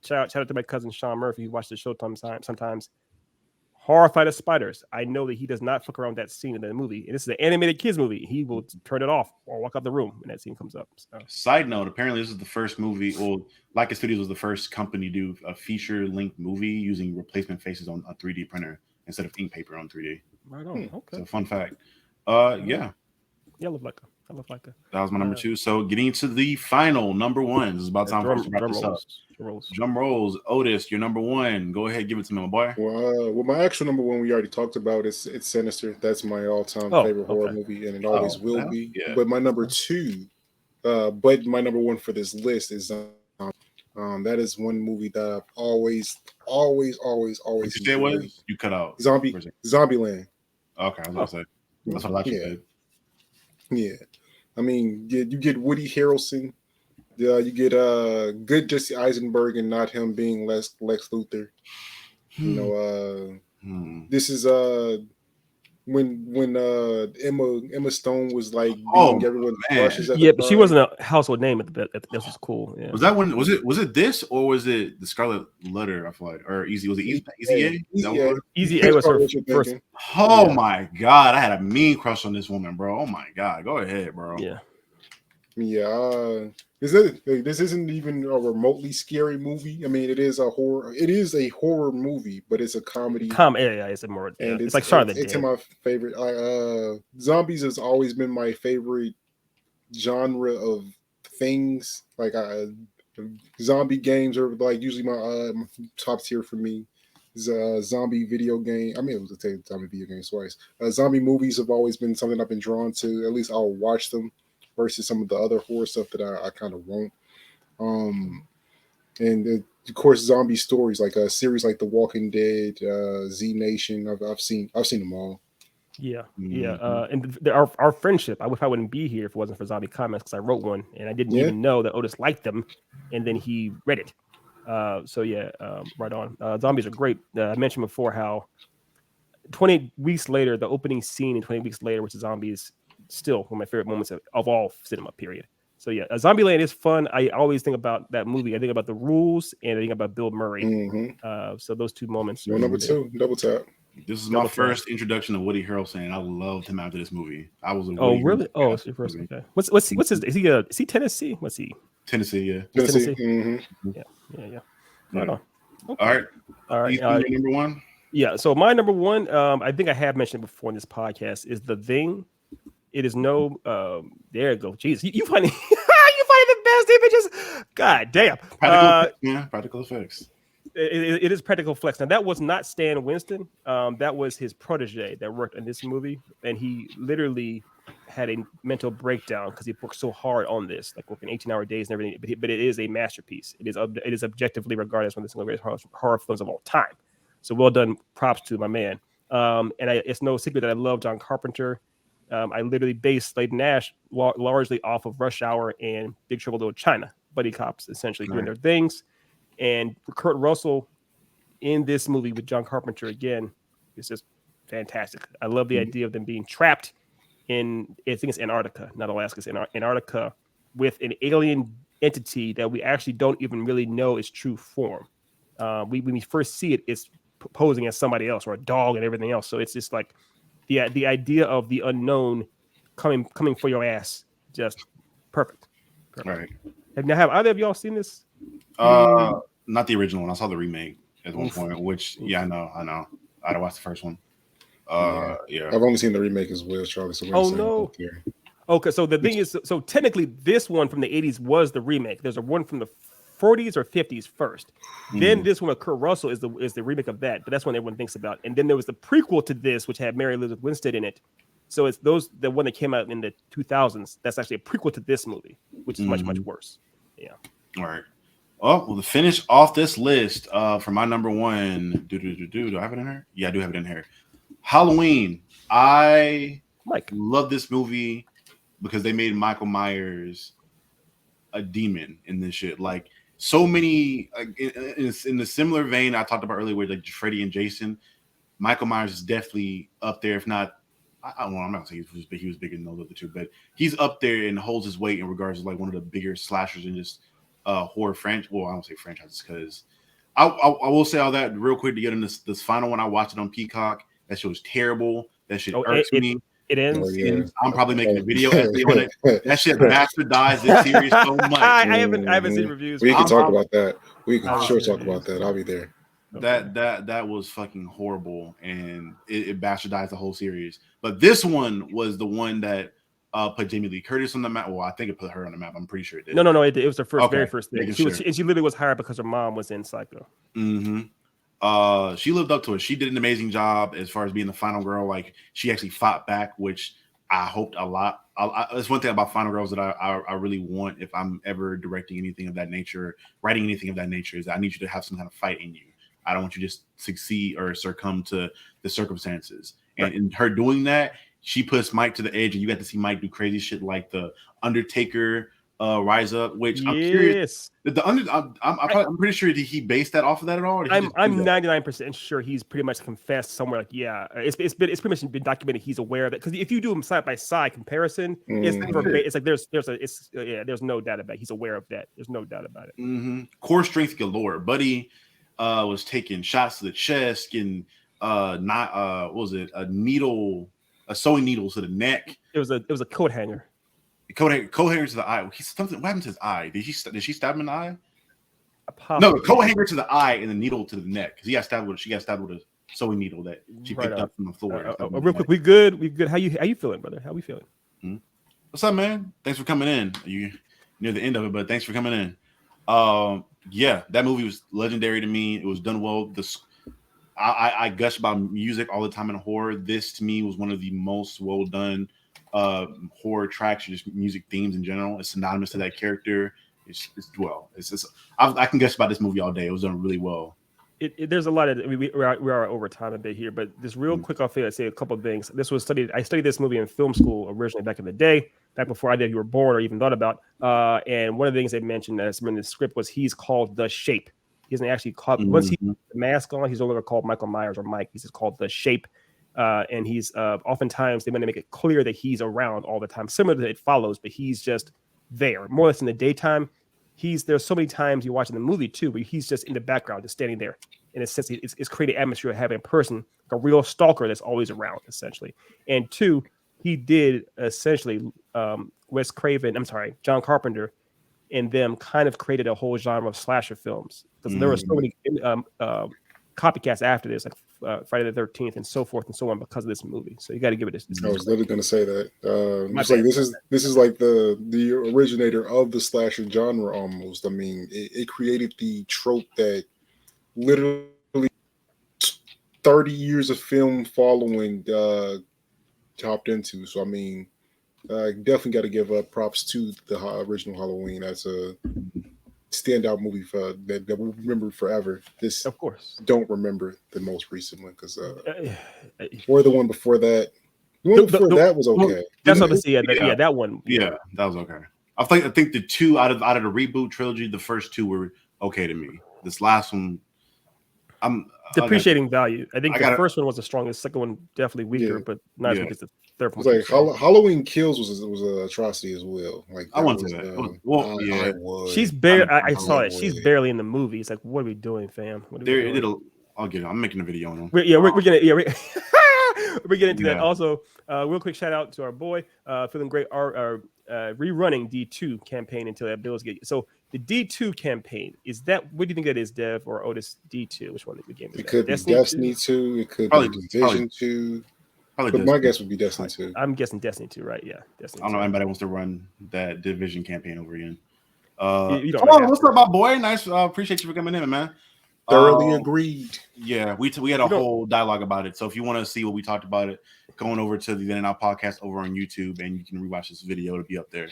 shout out to my cousin Sean Murphy, who watches the show sometimes. Horrified of spiders. I know that he does not fuck around with that scene in the movie. And this is an animated kids movie. He will turn it off or walk out the room when that scene comes up. So. Side note: apparently, this is the first movie. Well, Leica Studios was the first company to do a feature-length movie using replacement faces on a 3D printer instead of ink paper on 3D. Right on. Okay. So, fun fact. Yeah. Yeah, I love Leica. That was my number 2. So getting into the final number 1. This is about time for us to wrap this up. Drum rolls. Otis, your number 1. Go ahead, give it to me, my boy. Well, my actual number 1 we already talked about. It's Sinister. That's my all-time favorite horror movie, and it always will be. Yeah. But my number 2, but my number 1 for this list is that is one movie that I've always. You say what? You cut out. Zombieland. Okay, I was gonna say that's what I actually did. Yeah. I mean, you get Woody Harrelson. You get good Jesse Eisenberg and not him being Lex Luthor. You know, this is when Emma Stone was like being everyone's crushes. Yeah, but she wasn't a household name at the this was cool. Yeah. Was that when was it this or was it the Scarlet Letter? I feel like, or Easy, was it Easy A? Easy A was her first. Oh my god, I had a mean crush on this woman, bro. Oh my god, go ahead, bro. Yeah. This isn't even a remotely scary movie. I mean, it is a horror. It is a horror movie, but it's a comedy. Yeah, it's a more. And it's like Shaun of the Dead. It's my favorite. Zombies has always been my favorite genre of things. Like zombie games are like usually my top tier for me. Zombie video game. I mean, it was a zombie video game twice. Zombie movies have always been something I've been drawn to. At least I'll watch them. Versus some of the other horror stuff that I kind of won't. And of course, zombie stories like a series like The Walking Dead, Z Nation. I've seen them all. Yeah, and our friendship. I wish I wouldn't be here if it wasn't for Zombie Comments because I wrote one and I didn't even know that Otis liked them, and then he read it. So yeah, right on. Zombies are great. I mentioned before how 28 weeks later, the opening scene in 28 weeks later, which is Zombies. Still one of my favorite moments of all cinema, period. So yeah, Zombieland is fun. I always think about that movie. I think about the rules and I think about Bill Murray. Mm-hmm. So those two moments. Number 2, double tap. This is my first introduction to Woody Harrelson, and I loved him after this movie. I was. Really? Oh, it's your first. Okay. What's his? Is he Tennessee? What's he? Tennessee, yeah. Tennessee. Mm-hmm. Yeah. Right on. Okay. All right. Ethan, number 1. Yeah. So my number one, I think I have mentioned it before in this podcast, is The Thing. It is no. There you go. Jeez, you find you find the best images. God damn. Practical effects. It is practical flex. Now that was not Stan Winston. That was his protege that worked in this movie, and he literally had a mental breakdown because he worked so hard on this, like working 18-hour days and everything. But it is a masterpiece. It is objectively regarded as one of the greatest horror films of all time. So well done. Props to my man. It's no secret that I love John Carpenter. I literally based Slade Nash largely off of Rush Hour and Big Trouble in Little China. Buddy cops essentially doing their things. And Kurt Russell in this movie with John Carpenter again is just fantastic. I love the idea of them being trapped in, I think it's Antarctica, not Alaska, it's Antarctica, with an alien entity that we actually don't even really know its true form. When we first see it, it's posing as somebody else or a dog and everything else. So it's just like the idea of the unknown coming for your ass, just perfect. Right. Now, have either of y'all seen this? Not the original one. I saw the remake at one point, which I know. I'd watched the first one. Yeah. I've only seen the remake as well, Charlie. So no. Okay, so the thing is, so technically this one from the 80s was the remake. There's a one from the 40s or 50s first. Then this one with Kurt Russell is the remake of that, but that's one everyone thinks about. And then there was the prequel to this, which had Mary Elizabeth Winstead in it. So it's the one that came out in the 2000s. That's actually a prequel to this movie, which is much worse. Yeah. All right. Well, to finish off this list for my number one, do I have it in here? Yeah, I do have it in here. Halloween. I love this movie because they made Michael Myers a demon in this shit. Like so many, in the similar vein I talked about earlier with like Freddy and Jason, Michael Myers is definitely up there, if not. I'm not gonna say he was bigger than those other two, but he's up there and holds his weight in regards to like one of the bigger slashers in just horror franchise. Well, I don't say franchises because I will say all that real quick to get in this final one. I watched it on Peacock. That shit was terrible. That shit irks me. It ends. I'm probably making a video essay on it. That shit bastardized this series so much. I haven't seen reviews. We can talk about that. We can sure talk about that. I'll be there. That was fucking horrible, and it bastardized the whole series. But this one was the one that put Jamie Lee Curtis on the map. Well, I think it put her on the map. I'm pretty sure it did. No, it was the very first thing. She literally was hired because her mom was in Psycho. Mm-hmm. She lived up to it. She did an amazing job as far as being the final girl. Like she actually fought back, which I hoped a lot. That's one thing about final girls that I really want if I'm ever directing anything of that nature, writing anything of that nature, is that I need you to have some kind of fight in you. I don't want you to just succeed or succumb to the circumstances. And in her doing that, she puts Mike to the edge, and you got to see Mike do crazy shit like the Undertaker rise up. Which I'm curious. I'm pretty sure did he base that off of that at all? I'm 99% sure he's pretty much confessed somewhere. Like, yeah, it's pretty much been documented. He's aware of it because if you do them side by side comparison, it's like there's no doubt about it. He's aware of that. There's no doubt about it. Core strength galore. Buddy was taking shots to the chest and what was it? A sewing needle to the neck. It was a coat hanger. Coat hanger to the eye. What happened to his eye? Did she stab him in the eye? No, the coat hanger to the eye and the needle to the neck. Because she got stabbed with a sewing needle that she picked up from the floor. Real quick, we good? How you feeling, brother? How we feeling? What's up, man? Thanks for coming in. You near the end of it, but thanks for coming in. Yeah, that movie was legendary to me. It was done well. I gush about music all the time in horror. This to me was one of the most well done horror tracks, or just music themes in general. It's synonymous to that character. I can guess about this movie all day. It was done really well. There's a lot of we are over time a bit here, but just real quick, I'll say a couple of things. I studied this movie in film school originally back in the day, back before either of you were born or even thought about. And one of the things they mentioned that's in the script was he's called The Shape. He isn't actually called once he put the mask on. He's no longer called Michael Myers or Mike. He's just called The Shape. And he's oftentimes they want to make it clear that he's around all the time, similar to It Follows, but he's just there more or less in the daytime. There's so many times you watch in the movie too, where he's just in the background, just standing there. In a sense, it's creating atmosphere of having a person, like a real stalker that's always around, essentially. And two, he did essentially John Carpenter and them kind of created a whole genre of slasher films because there were so many copycats after this, like Friday the 13th and so forth and so on because of this movie. So you got to give it this. I was literally going to say that. My It's like bad. this is like the originator of the slasher genre almost. I mean, it created the trope that literally 30 years of film following hopped into. So I mean, definitely got to give up props to the original Halloween as a standout movie that we'll remember forever. This, Of course, don't remember the most recent one because or the one before that. The one before that was okay. That's what I see. Yeah, that one. Yeah, that was okay. I think the two out of the reboot trilogy, the first two were okay to me. This last one, I'm depreciating value. I think the first one was the strongest. Second one definitely weaker, but not as weak as the third one. It's like Halloween Kills was an atrocity as well. Like I wouldn't say that. Well, yeah, I would. She's barely. I saw it. She's barely in the movie. It's like, what are we doing, fam? What are we doing? I'll get it. I'm making a video on them. We're gonna we're getting into that. Also, real quick shout out to our boy, feeling great. Our rerunning D2 campaign until that bills get. So the D2 campaign, is that, what do you think that is, Dev or Otis? D2, which one of the game is it? Could be Destiny 2. It could be Division 2. But my guess would be Destiny 2. I'm guessing Destiny 2, right? Yeah, Destiny. I don't know anybody wants to run that Division campaign over again. Come on, what's up, my boy? Nice. Appreciate you for coming in, man. Thoroughly agreed. Yeah, we had a whole dialogue about it. So if you want to see what we talked about it, going over to the Then and Now podcast over on YouTube, and you can rewatch this video. It'll be up there.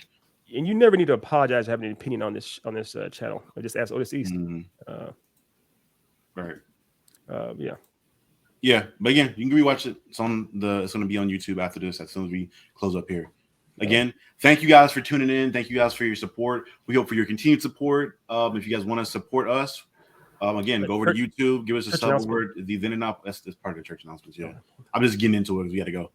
And you never need to apologize for having an opinion on this channel. I just ask Otis East. Right. Yeah. Yeah, but again, you can rewatch it. It's going to be on YouTube after this as soon as we close up here. Again, thank you guys for tuning in. Thank you guys for your support. We hope for your continued support. If you guys want to support us, again, go over to YouTube, give us a sub over the Then and Now. That's part of the church announcements. Yeah, I'm just getting into it because we got to go.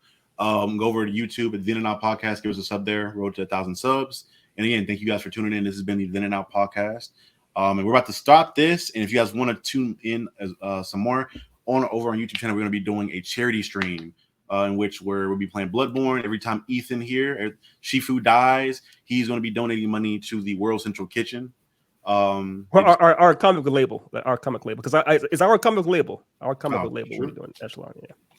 Go over to YouTube at the Then and Now podcast. Give us a sub there. Road to 1,000 subs. And again, thank you guys for tuning in. This has been the Then and Now podcast. And we're about to stop this. And if you guys want to tune in some more over on YouTube channel, we're going to be doing a charity stream in which we'll be playing Bloodborne. Every time Ethan here, Shifu dies, he's going to be donating money to the World Central Kitchen. Our comic label, because it's our comic label. Our comic book label. We're doing Echelon.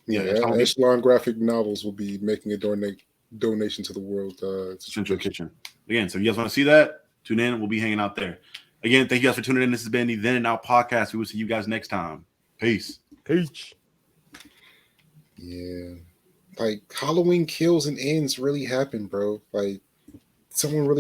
Yeah. Echelon Graphic Novels will be making a donation to the World Central Kitchen. Again, so if you guys want to see that, tune in. We'll be hanging out there. Again, thank you guys for tuning in. This has been the Then and Now podcast. We will see you guys next time. Peace. Yeah, like Halloween Kills and Ends really happened, bro. Like someone really